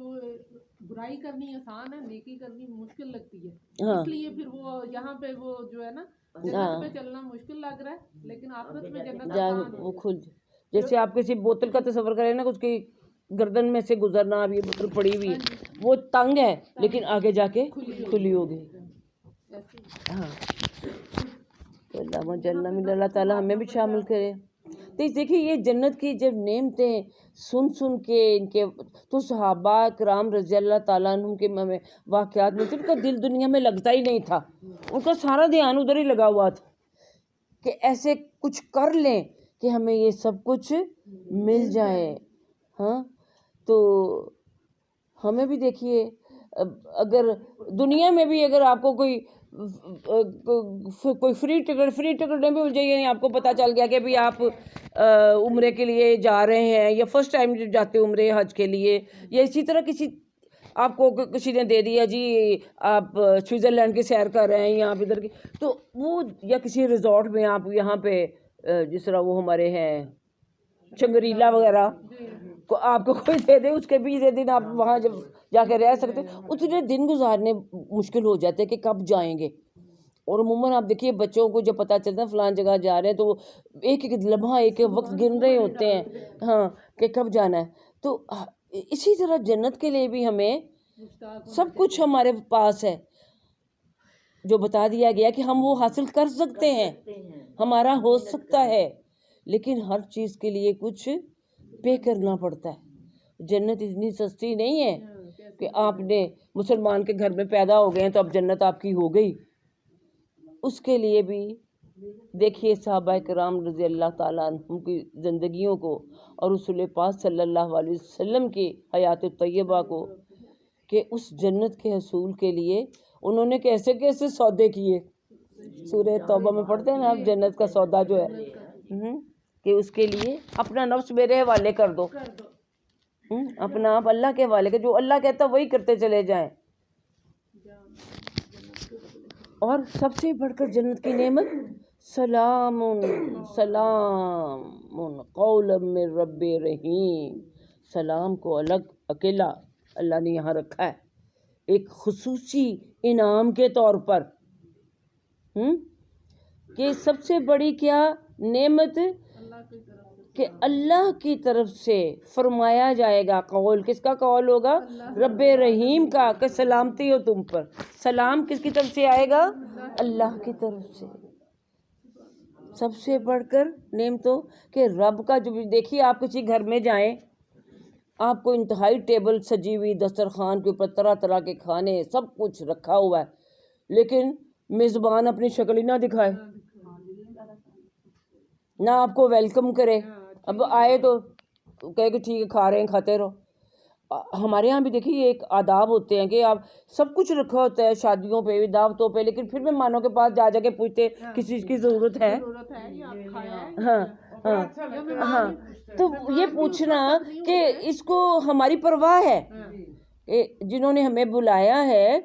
برائی کرنی آسان ہے، نیکی کرنی مشکل لگتی ہے، ہاں اس لیے پھر وہ یہاں پہ وہ جو ہے نا جنت پہ چلنا مشکل لگ رہا ہے، لیکن آخرت میں جنت آسان وہ ہے۔ کھل جیسے آپ کسی بوتل کا تصور کریں نا، اس کی گردن میں سے گزرنا، اب یہ بوتل پڑی ہوئی وہ تنگ ہے، لیکن آگے جا کے کھلی ہوگی۔ ہاں اللہ تعالیٰ ہمیں بھی شامل کرے۔ تو دیکھیے یہ جنت کی جب نعمتیں سن کے ان کے، تو صحابہ کرام رضی اللہ تعالیٰ عنہ کے ہمیں واقعات میں ان کا دل دنیا میں لگتا ہی نہیں تھا، ان کا سارا دھیان ادھر ہی لگا ہوا تھا کہ ایسے کچھ کر لیں کہ ہمیں یہ سب کچھ مل جائے۔ ہاں تو ہمیں بھی دیکھیے، اگر دنیا میں بھی اگر آپ کو کوئی فری ٹکٹ نہیں بھی مل جائے، یعنی آپ کو پتہ چل گیا کہ بھی آپ عمرے کے لیے جا رہے ہیں، یا فرسٹ ٹائم جاتے عمرے حج کے لیے، یا اسی طرح کسی آپ کو کسی نے دے دیا جی آپ سوئٹزرلینڈ کی سیر کر رہے ہیں یا آپ ادھر کی، تو وہ یا کسی ریزورٹ میں آپ یہاں پہ جس طرح وہ ہمارے ہیں چنگریلا وغیرہ کو آپ کو کوئی دے دے، اس کے 20 دن آپ وہاں جب جا کے رہ سکتے، اتنے دن گزارنے مشکل ہو جاتے کہ کب جائیں گے۔ اور عموماً آپ دیکھیے بچوں کو جب پتہ چلتا ہے فلان جگہ جا رہے ہیں، تو وہ ایک ایک لمحہ ایک ایک وقت گن رہے ہوتے ہیں، ہاں کہ کب جانا ہے۔ تو اسی طرح جنت کے لیے بھی ہمیں سب کچھ ہمارے پاس ہے، جو بتا دیا گیا کہ ہم وہ حاصل کر سکتے ہیں، ہمارا ہو سکتا ہے، لیکن ہر چیز کے لیے کچھ پے کرنا پڑتا ہے۔ جنت اتنی سستی نہیں ہے کہ آپ نے مسلمان کے گھر میں پیدا ہو گئے ہیں تو اب جنت آپ کی ہو گئی۔ اس کے لیے بھی دیکھیے صحابہ کرام رضی اللہ تعالیٰ عنہ کی زندگیوں کو، اور رسول پاک صلی اللہ علیہ وسلم کی حیات طیبہ کو، کہ اس جنت کے حصول کے لیے انہوں نے کیسے کیسے سودے کیے۔ سورہ توبہ میں پڑھتے ہیں نا آپ، جنت کا سودا جو ہے کہ اس کے لیے اپنا نفس میرے حوالے کر دو، اپنا آپ اللہ کے حوالے کر، جو اللہ کہتا وہی کرتے چلے جائیں۔ اور سب سے بڑھ کر جنت کی نعمت سلام قولا من رب رحیم، سلام کو اکیلا اللہ نے یہاں رکھا ہے ایک خصوصی انعام کے طور پر، کہ سب سے بڑی کیا نعمت کہ اللہ کی طرف سے فرمایا جائے گا قول، کس کا قول ہوگا؟ رب رحیم کا، کہ سلامتی ہو تم پر۔ سلام کس کی طرف سے آئے گا؟ اللہ کی طرف سے۔ سب سے بڑھ کر نعمتوں کہ رب کا جو دیکھیے آپ کسی گھر میں جائیں، آپ کو انتہائی ٹیبل سجی ہوئی، دسترخوان کے اوپر طرح طرح کے کھانے سب کچھ رکھا ہوا ہے، لیکن میزبان اپنی شکل ہی نہ دکھائے، نہ آپ کو ویلکم کرے، اب آئے تو کہے کہ ٹھیک ہے کھا رہے ہیں کھاتے رہو۔ ہمارے ہاں بھی دیکھیے ایک آداب ہوتے ہیں کہ آپ سب کچھ رکھا ہوتا ہے شادیوں پہ دعوتوں پہ، لیکن پھر مہمانوں کے پاس جا کے پوچھتے کسی چیز کی ضرورت ہے؟ ہاں ہاں ہاں، تو یہ پوچھنا کہ اس کو ہماری پرواہ ہے، کہ جنہوں نے ہمیں بلایا ہے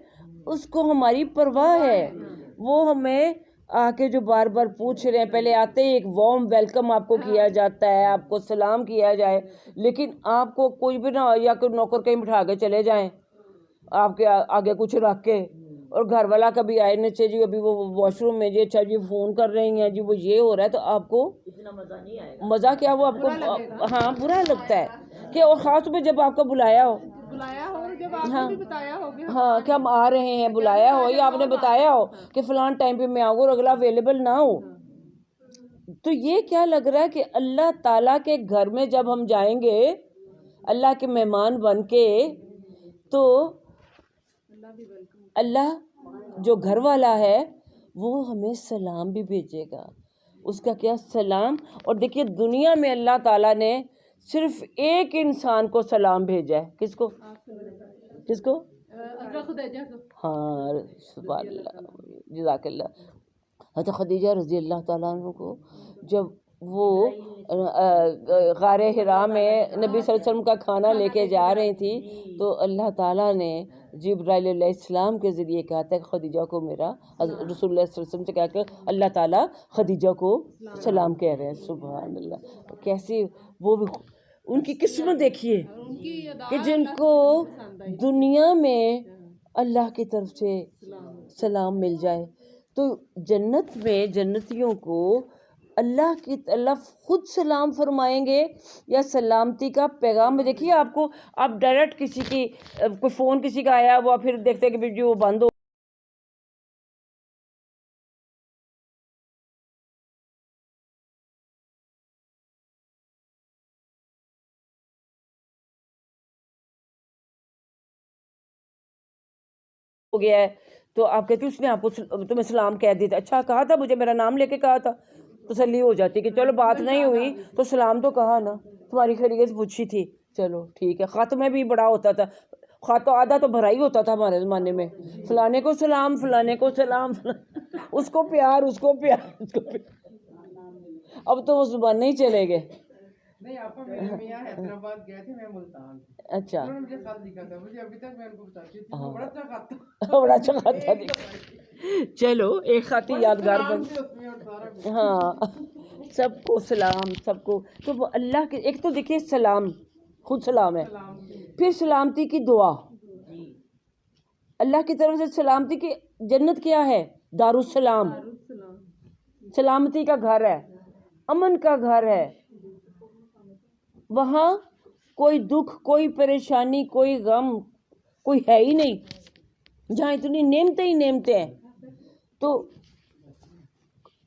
اس کو ہماری پرواہ ہے، وہ ہمیں آ کے جو بار بار پوچھ رہے ہیں، پہلے آتے ہی ایک وارم ویلکم آپ کو کیا جاتا ہے، آپ کو سلام کیا جائے، لیکن آپ کو کوئی بھی نہ یا کوئی نوکر کہیں بٹھا کے چلے جائیں آپ کے آگے کچھ رکھ کے، اور گھر والا کبھی آئے نیچے جی ابھی وہ واش روم میں جی، اچھا جی فون کر رہی ہیں جی وہ یہ ہو رہا ہے، تو آپ کو اتنا مزہ نہیں آئے گا، مزہ کیا وہ آپ کو ہاں برا لگتا ہے کہ، اور خاص طور پہ جب آپ کو بلایا ہو، جب آپ نے بھی بتایا ہو ہاں کہ ہم آ رہے ہیں، بلایا ہو یا آپ نے بتایا ہو کہ فلان ٹائم پہ میں آؤں گا اور اگلا اویلیبل نہ ہو، تو یہ کیا لگ رہا ہے کہ اللہ تعالیٰ کے گھر میں جب ہم جائیں گے اللہ کے مہمان بن کے، تو اللہ جو گھر والا ہے وہ ہمیں سلام بھی بھیجے گا، اس کا کیا سلام۔ اور دیکھیے دنیا میں اللہ تعالیٰ نے صرف ایک انسان کو سلام بھیجا ہے، کس کو؟ کس کو؟ ہاں سبحان اللہ، جزاک اللہ، حضرت خدیجہ رضی اللہ تعالیٰ عنہ کو جب وہ غار حرا میں نبی صلی اللہ علیہ وسلم کا کھانا لے کے جا رہی تھی، تو اللہ تعالیٰ نے جبرائیل علیہ السلام کے ذریعے کہا تھا کہ خدیجہ کو میرا، رسول اللہ صلی اللہ علیہ وسلم سے کہا کہ اللہ تعالیٰ خدیجہ کو سلام کہہ رہے ہیں، سبحان اللہ، کیسی وہ بھی ان کی قسمت دیکھیے کہ جن کو دنیا میں اللہ کی طرف سے سلام مل جائے، تو جنت میں جنتیوں کو اللہ خود سلام فرمائیں گے یا سلامتی کا پیغام۔ دیکھیے آپ کو، آپ ڈائریکٹ کسی کی کوئی فون کسی کا آیا وہ پھر دیکھتے کہ ویڈیو بند ہو گیا ہے، تو آپ کہتے اس نے آپ کو تمہیں سلام کہہ دیتا، اچھا کہا تھا مجھے، میرا نام لے کے کہا تھا، تسلی ہو جاتی کہ چلو بات نہیں ہوئی تو سلام تو کہا نا، تمہاری خیریت پوچھی تھی، چلو ٹھیک ہے۔ خط میں بھی بڑا ہوتا تھا، خط تو آدھا تو بھرا ہی ہوتا تھا ہمارے زمانے میں، فلانے کو سلام، فلانے کو سلام، اس کو پیار، اس کو پیار، اس کو پیار۔ اب تو وہ زبان نہیں چلے گئے۔ نہیں آپ میرے میاں حیدرآباد گئے تھے، میں ملتان، اچھا انہوں نے مجھے خط لکھا تھا، مجھے ابھی تک میں ان کو بتاتی تھی، وہ بڑا اچھا خط تھا، بڑا اچھا خط تھا، چلو ایک خط یادگار بن، ہاں سب کو سلام، سب کو، تو وہ اللہ کے ایک تو دیکھیے سلام خود سلام ہے، پھر سلامتی کی دعا، اللہ کی طرف سے سلامتی کی، جنت کیا ہے؟ دارالسلام، سلامتی کا گھر ہے، امن کا گھر ہے، وہاں کوئی دکھ، کوئی پریشانی، کوئی غم کوئی ہے ہی نہیں، جہاں اتنی نعمتیں ہی نعمتیں ہیں۔ تو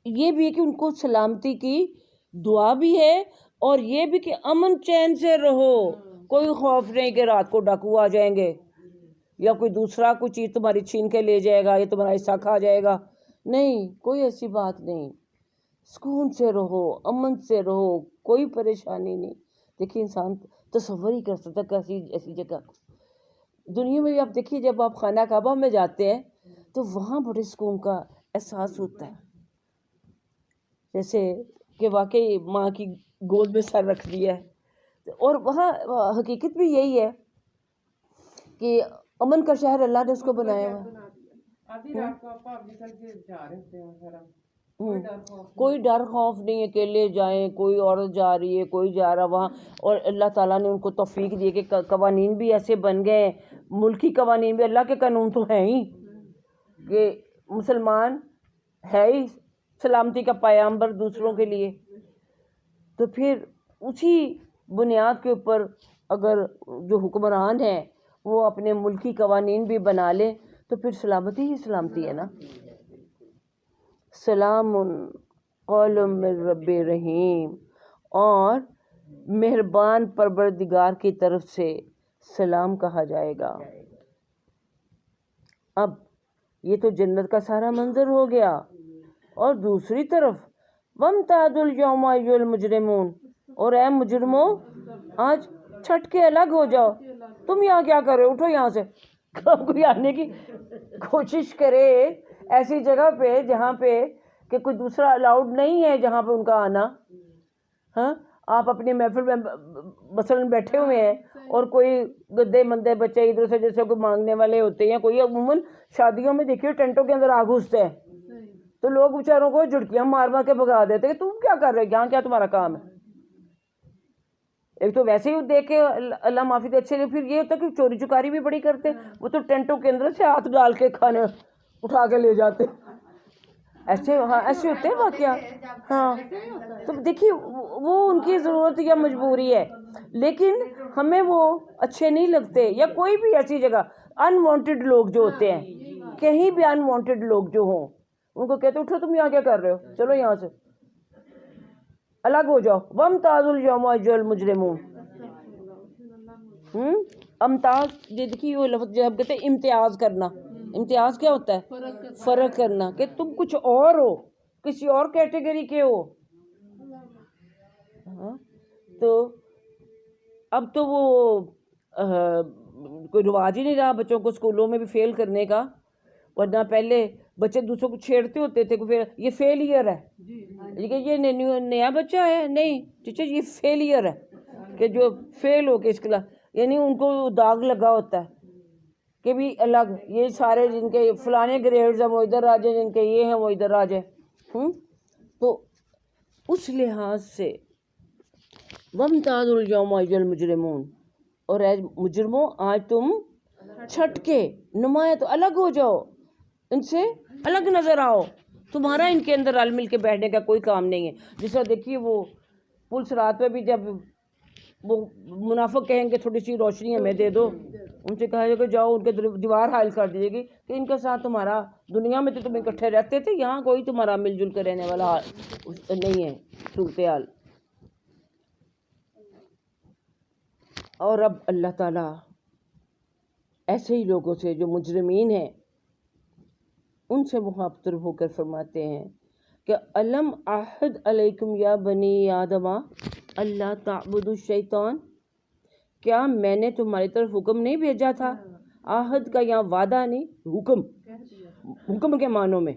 یہ بھی ہے کہ ان کو سلامتی کی دعا بھی ہے، اور یہ بھی کہ امن چین سے رہو، کوئی خوف نہیں کہ رات کو ڈاکو آ جائیں گے یا کوئی دوسرا کوئی چیز تمہاری چھین کے لے جائے گا یا تمہارا حصہ کھا جائے گا، نہیں، کوئی ایسی بات نہیں، سکون سے رہو، امن سے رہو، کوئی پریشانی نہیں۔ دیکھیے انسان تصور ہی کر سکتا کیسی ایسی جگہ دنیا میں بھی، آپ دیکھیے جب آپ خانہ کعبہ میں جاتے ہیں تو وہاں بڑے سکون کا احساس ہوتا ہے، جیسے کہ واقعی ماں کی گود میں سر رکھ دیا ہے، اور وہاں حقیقت بھی یہی ہے کہ امن کا شہر اللہ نے اس کو بنایا ہوا ہے۔ آدھی رات کو آپ امرتسر سے جا رہے تھے، کوئی ڈر خوف نہیں، اکیلے جائیں، کوئی عورت جا رہی ہے، کوئی جا رہا وہاں، اور اللہ تعالیٰ نے ان کو توفیق دی کہ قوانین بھی ایسے بن گئے ہیں، ملکی قوانین بھی، اللہ کے قانون تو ہیں ہی کہ مسلمان ہے ہی سلامتی کا پیامبر دوسروں کے لیے، تو پھر اسی بنیاد کے اوپر اگر جو حکمران ہیں وہ اپنے ملکی قوانین بھی بنا لیں تو پھر سلامتی ہی سلامتی ہے نا۔ سلام قول من رب رحیم، اور مہربان پروردگار کی طرف سے سلام کہا جائے گا۔ اب یہ تو جنت کا سارا منظر ہو گیا، اور دوسری طرف وَامْتَازُوا الْيَوْمَ أَيُّهَا الْمُجْرِمُونَ، اور اے مجرموں آج چھٹ کے الگ ہو جاؤ، تم یہاں کیا کر رہے ہو، اٹھو یہاں سے۔ کوئی آنے کی کوشش کرے ایسی جگہ پہ جہاں پہ کہ کوئی دوسرا الاؤڈ نہیں ہے جہاں پہ ان کا آنا، ہاں آپ اپنی محفل میں مثلاً بیٹھے ہوئے ہیں اور کوئی گدے مندے بچے ادھر سے جیسے کوئی مانگنے والے ہوتے ہیں، کوئی عموماً شادیوں میں دیکھیے ٹینٹوں کے اندر آ گھستے ہیں تو لوگ بیچاروں کو جھڑکیاں مار مار کے بھگا دیتے کہ تم کیا کر رہے ہو یہاں، کیا تمہارا کام ہے۔ ایک تو ویسے ہی دیکھ کے اللہ معافی دے اچھے، پھر یہ ہوتا ہے کہ چوری چکاری بھی بڑی کرتے، وہ تو ٹینٹوں کے اندر سے ہاتھ ڈال کے کھانے اٹھا کے لے جاتے، ایسے ہاں ایسے ہوتے ہیں واقعہ۔ ہاں تو دیکھیے وہ ان کی ضرورت یا مجبوری ہے، لیکن ہمیں وہ اچھے نہیں لگتے، یا کوئی بھی ایسی جگہ انوانٹیڈ لوگ جو ہوتے ہیں، کہیں بھی انوانٹیڈ لوگ جو ہوں ان کو کہتے اٹھو تم یہاں کیا کر رہے ہو، چلو یہاں سے الگ ہو جاؤ۔ وَامْتَازُوا الْيَوْمَ أَيُّهَا الْمُجْرِمُونَ، امتاز، یہ دیکھیے وہ لفظ جو ہم کہتے ہیں امتیاز کرنا، امتیاز کیا ہوتا ہے؟ فرق کرنا، کہ تم کچھ اور ہو، کسی اور کیٹیگری کے ہو۔ ہاں تو اب تو وہ کوئی رواج ہی نہیں رہا بچوں کو اسکولوں میں بھی فیل کرنے کا، ورنہ پہلے بچے دوسروں کو چھیڑتے ہوتے تھے کہ یہ فیلئر ہے، یہ نیا بچہ ہے، نہیں ٹیچر یہ فیلئر ہے، کہ جو فیل ہو کے اس کلاس، یعنی ان کو داغ لگا ہوتا ہے کہ بھی الگ، یہ سارے جن کے فلانے گریڈز ہیں وہ ادھر آ جائیں، جن کے یہ ہیں وہ ادھر آ جائیں۔ تو اس لحاظ سے وَامْتَازُوا الْيَوْمَ أَيُّهَا الْمُجْرِمُونَ، اور اے مجرموں آج تم چھٹ کے نمایاں تو الگ ہو جاؤ، ان سے الگ نظر آؤ، تمہارا ان کے اندر رل مل کے بیٹھنے کا کوئی کام نہیں ہے۔ جس طرح دیکھیے وہ پل رات پہ بھی جب وہ منافق کہیں گے تھوڑی سی روشنی ہمیں دے دو، ان سے کہا جائے کہ جاؤ ان کے دیوار حائل کر دیجیے گی کہ ان کے ساتھ تمہارا، دنیا میں تو تم اکٹھے رہتے تھے، یہاں کوئی تمہارا مل جل کر رہنے والا نہیں ہے صورتحال۔ اور اب اللہ تعالیٰ ایسے ہی لوگوں سے جو مجرمین ہیں ان سے مخاطب ہو کر فرماتے ہیں کہ الم اعہد علیکم یا بنی آدم اللہ تعبدوا الشیطان، کیا میں نے تمہاری طرف حکم نہیں بھیجا تھا؟ عہد کا یہاں وعدہ نہیں، حکم کے معنوں میں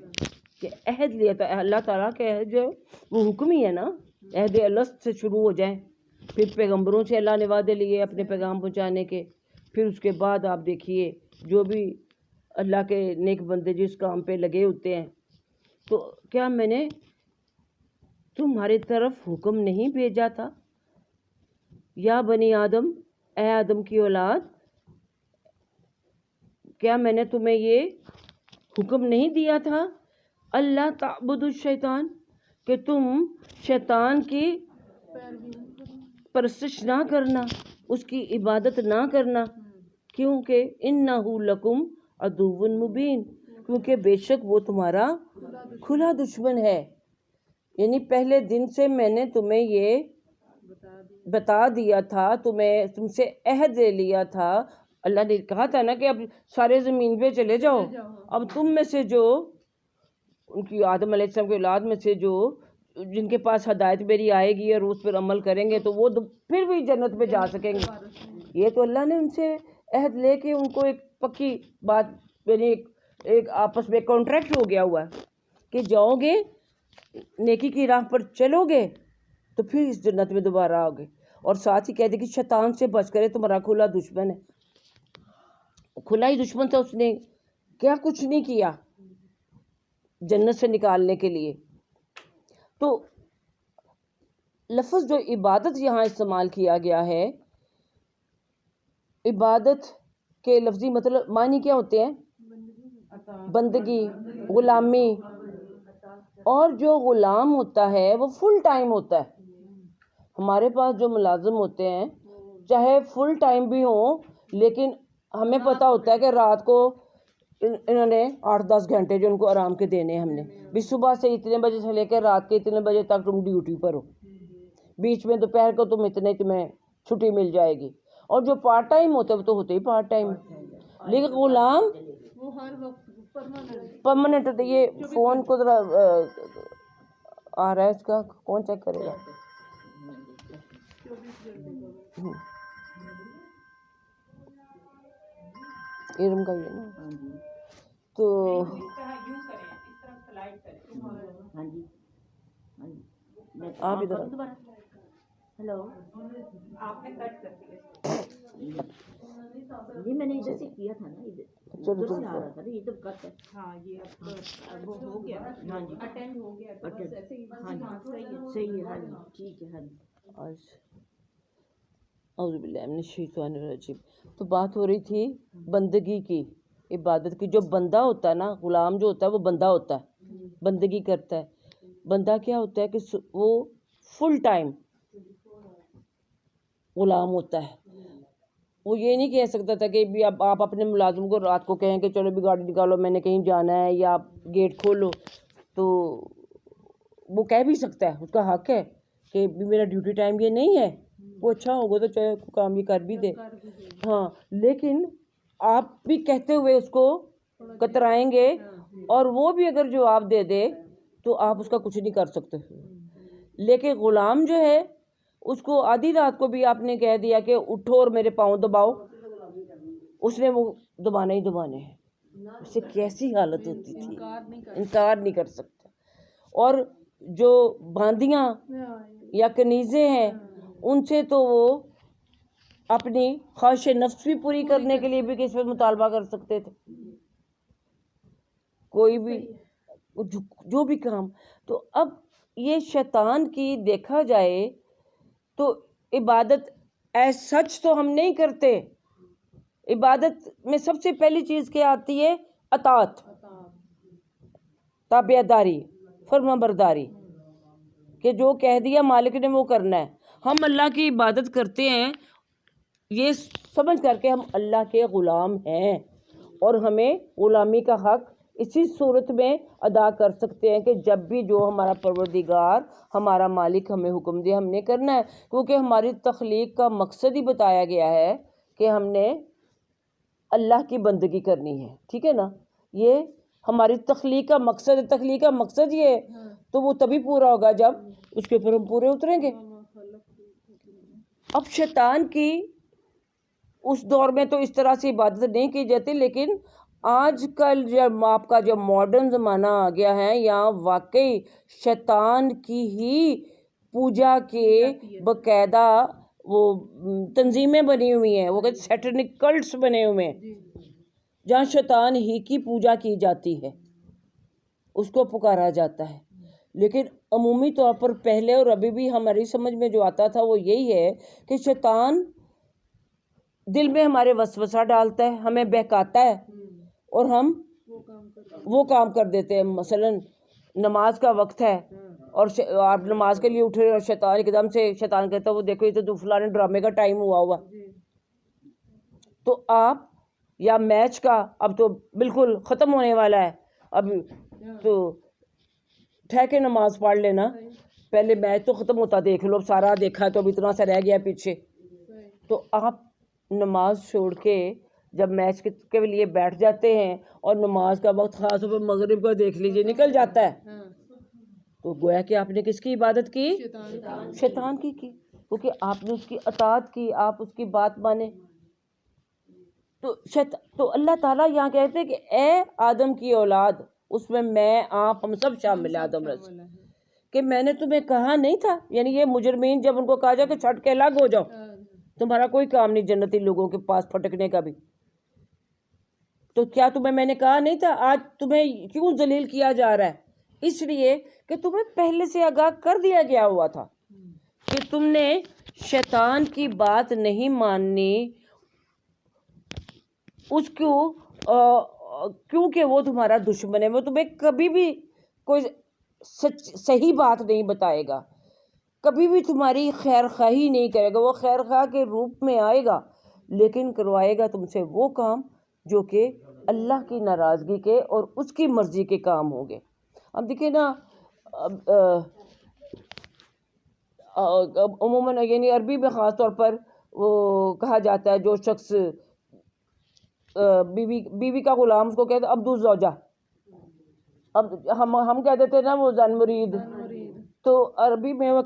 کہ عہد لیا تھا اللہ تعالیٰ کے، عہد جو وہ حکم ہی ہے نا، عہد الست سے شروع ہو جائیں، پھر پیغمبروں سے اللہ نے وعدے لیے اپنے پیغام پہنچانے کے، پھر اس کے بعد آپ دیکھیے جو بھی اللہ کے نیک بندے جس کام پہ لگے ہوتے ہیں، تو کیا میں نے تمہاری طرف حکم نہیں بھیجا تھا؟ یا بنی آدم، اے آدم کی اولاد، کیا میں نے تمہیں یہ حکم نہیں دیا تھا اللہ تعبدوا الشیطان، کہ تم شیطان کی پرستش نہ کرنا، اس کی عبادت نہ کرنا، کیونکہ انہ لکم عدو مبین، کیونکہ بے شک وہ تمہارا کھلا دشمن ہے۔ یعنی پہلے دن سے میں نے تمہیں یہ بتا دیا تھا، تم سے عہد لے لیا تھا، اللہ نے کہا تھا نا کہ اب سارے زمین پہ چلے جاؤ، اب تم میں سے جو ان کی آدم علیہ السلام کی اولاد میں سے جو جن کے پاس ہدایت میری آئے گی اور اس پر عمل کریں گے تو وہ پھر بھی جنت پہ جا سکیں گے۔ یہ تو اللہ نے ان سے عہد لے کے ان کو ایک پکی بات، یعنی ایک آپس میں کانٹریکٹ ہو گیا ہوا ہے کہ جاؤ گے نیکی کی راہ پر چلو گے تو پھر اس جنت میں دوبارہ آؤ گے، اور ساتھ ہی کہہ دے کہ شیطان سے بچ کرے، تمہارا کھلا دشمن ہے۔ کھلا ہی دشمن تھا، اس نے کیا کچھ نہیں کیا جنت سے نکالنے کے لیے، تو لفظ جو عبادت یہاں استعمال کیا گیا ہے، عبادت کے لفظی مطلب معنی کیا ہوتے ہیں؟ بندگی، غلامی. اور جو غلام ہوتا ہے وہ فل ٹائم ہوتا ہے. ہمارے پاس جو ملازم ہوتے ہیں چاہے فل ٹائم بھی ہوں، لیکن ہمیں پتہ ہوتا ہے کہ رات کو انہوں نے 8-10 گھنٹے جو ان کو آرام کے دینے ہیں، ہم نے بھی صبح سے اتنے بجے سے لے کے رات کے اتنے بجے تک تم ڈیوٹی پر ہو، بیچ میں دوپہر کو تمہیں چھٹی مل جائے گی. اور جو پارٹ ٹائم ہوتے ہیں وہ تو ہوتے ہی پارٹ ٹائم. لیکن غلام وہ ہر وقت پرماننٹ. یہ فون کو ذرا آ رہا ہے، اس کا کون چیک کرے گا؟ ارم کا یہ نا. تو ہاں جی آپ ادھر دوبارہ. ہلو، جی میں نے ادھر سے کیا تھا نا، ادھر سے آ رہا تھا نا، ادھر کٹ ہے. ہاں یہ اب وہ ہو گیا، ہاں جی اٹینڈ ہو گیا تو بس ایسے ہی. ہاں جی صحیح ہے. ہاں جی ٹھیک ہے. ہاں جی اعوذ باللہ من الشیطان الرجیم. تو بات ہو رہی تھی بندگی کی، عبادت کی. جو بندہ ہوتا ہے نا، غلام جو ہوتا ہے وہ بندہ ہوتا ہے، بندگی کرتا ہے. بندہ کیا ہوتا ہے کہ وہ فل ٹائم غلام ہوتا ہے. وہ یہ نہیں کہہ سکتا تھا کہ بھی اب آپ اپنے ملازم کو رات کو کہیں کہ چلو بھی گاڑی نکالو میں نے کہیں جانا ہے، یا آپ گیٹ کھولو، تو وہ کہہ بھی سکتا ہے، اس کا حق ہے کہ بھی میرا ڈیوٹی ٹائم یہ نہیں ہے. وہ اچھا ہوگا تو چاہے کام یہ کر بھی دے. ہاں، لیکن آپ بھی کہتے ہوئے اس کو کترائیں گے، اور وہ بھی اگر جواب دے دے تو آپ اس کا کچھ نہیں کر سکتے. لیکن غلام جو ہے اس کو آدھی رات کو بھی آپ نے کہہ دیا کہ اٹھو اور میرے پاؤں دباؤ، اس نے وہ دبانے ہی دبانے ہیں. اس سے کیسی حالت ہوتی تھی، انکار نہیں کر سکتا. اور جو باندیاں یا کنیزیں ہیں ان سے تو وہ اپنی خواہش نفس بھی پوری کرنے کے لیے بھی کس پہ مطالبہ کر سکتے تھے، کوئی بھی جو بھی کام. تو اب یہ شیطان کی دیکھا جائے تو عبادت ایز سچ تو ہم نہیں کرتے. عبادت میں سب سے پہلی چیز کیا آتی ہے؟ اطاعت، تابعداری، فرما برداری، کہ جو کہہ دیا مالک نے وہ کرنا ہے. ہم اللہ کی عبادت کرتے ہیں یہ سمجھ کر کے ہم اللہ کے غلام ہیں، اور ہمیں غلامی کا حق اسی صورت میں ادا کر سکتے ہیں کہ جب بھی جو ہمارا پروردگار، ہمارا مالک ہمیں حکم دے ہم نے کرنا ہے. کیونکہ ہماری تخلیق کا مقصد ہی بتایا گیا ہے کہ ہم نے اللہ کی بندگی کرنی ہے. ٹھیک ہے نا، یہ ہماری تخلیق کا مقصد ہے. تخلیق کا مقصد یہ ہے تو وہ تبھی پورا ہوگا جب اس کے اوپر ہم پورے اتریں گے. اب شیطان کی اس دور میں تو اس طرح سے عبادت نہیں کی جاتی، لیکن آج کل جب آپ کا جو ماڈرن زمانہ آ گیا ہے، یہاں واقعی شیطان کی ہی پوجا کے باقاعدہ وہ تنظیمیں بنی ہوئی ہیں، وہ کہتے سیٹرنک کلٹس بنے ہوئے ہیں جہاں شیطان ہی کی پوجا کی جاتی ہے، اس کو پکارا جاتا ہے. لیکن عمومی طور پر پہلے اور ابھی بھی ہماری سمجھ میں جو آتا تھا وہ یہی ہے کہ شیطان دل میں ہمارے وسوسہ ڈالتا ہے، ہمیں بہکاتا ہے، اور ہم وہ کام کر دیتے ہیں. مثلا نماز کا وقت ہے اور آپ نماز کے لیے اٹھے اور شیطان ایک دم سے شیطان کہتا ہے وہ دیکھو یہ تو فلانے ڈرامے کا ٹائم ہوا تو آپ، یا میچ کا اب تو بالکل ختم ہونے والا ہے، اب تو ٹھہر نماز پڑھ لینا، پہلے میچ تو ختم ہوتا دیکھ لو، اب سارا دیکھا تو اب اتنا سا رہ گیا پیچھے. تو آپ نماز چھوڑ کے جب میچ کے لیے بیٹھ جاتے ہیں اور نماز کا وقت خاص طور پر مغرب کا دیکھ لیجئے نکل جاتا ہے، تو گویا کہ آپ نے کس کی عبادت کی؟ شیطان کی. کیونکہ آپ نے اس کی اطاعت کی، آپ اس کی بات مانے. تو اللہ تعالیٰ یہاں کہتے ہیں کہ اے آدم کی اولاد، اس میں میں، آپ، ہم سب شامل ہیں آدم رسول، کہ میں نے تمہیں کہا نہیں تھا. یعنی یہ مجرمین جب ان کو کہا جائے کہ چھٹ کے الگ ہو جاؤ، تمہارا کوئی کام نہیں جنتی لوگوں کے پاس پھٹکنے کا بھی، تو کیا تمہیں میں نے کہا نہیں تھا؟ آج تمہیں کیوں ذلیل کیا جا رہا ہے؟ اس لیے کہ تمہیں پہلے سے آگاہ کر دیا گیا ہوا تھا کہ تم نے شیطان کی بات نہیں ماننی، اس کو کیونکہ وہ تمہارا دشمن ہے، وہ تمہیں کبھی بھی کوئی صحیح بات نہیں بتائے گا، کبھی بھی تمہاری خیر خواہی نہیں کرے گا، وہ خیر خواہ کے روپ میں آئے گا لیکن کروائے گا تم سے وہ کام جو کہ اللہ کی ناراضگی کے اور اس کی مرضی کے کام ہوں گے۔ اب دیکھیں نا، عموماً یعنی عربی میں خاص طور پر وہ کہا جاتا ہے جو شخص بیوی کا غلام، اس کو کہتے ہیں عبد الزوجہ، اب ہم کہہ دیتے ہیں نا وہ زن مرید، تو عربی میں وہ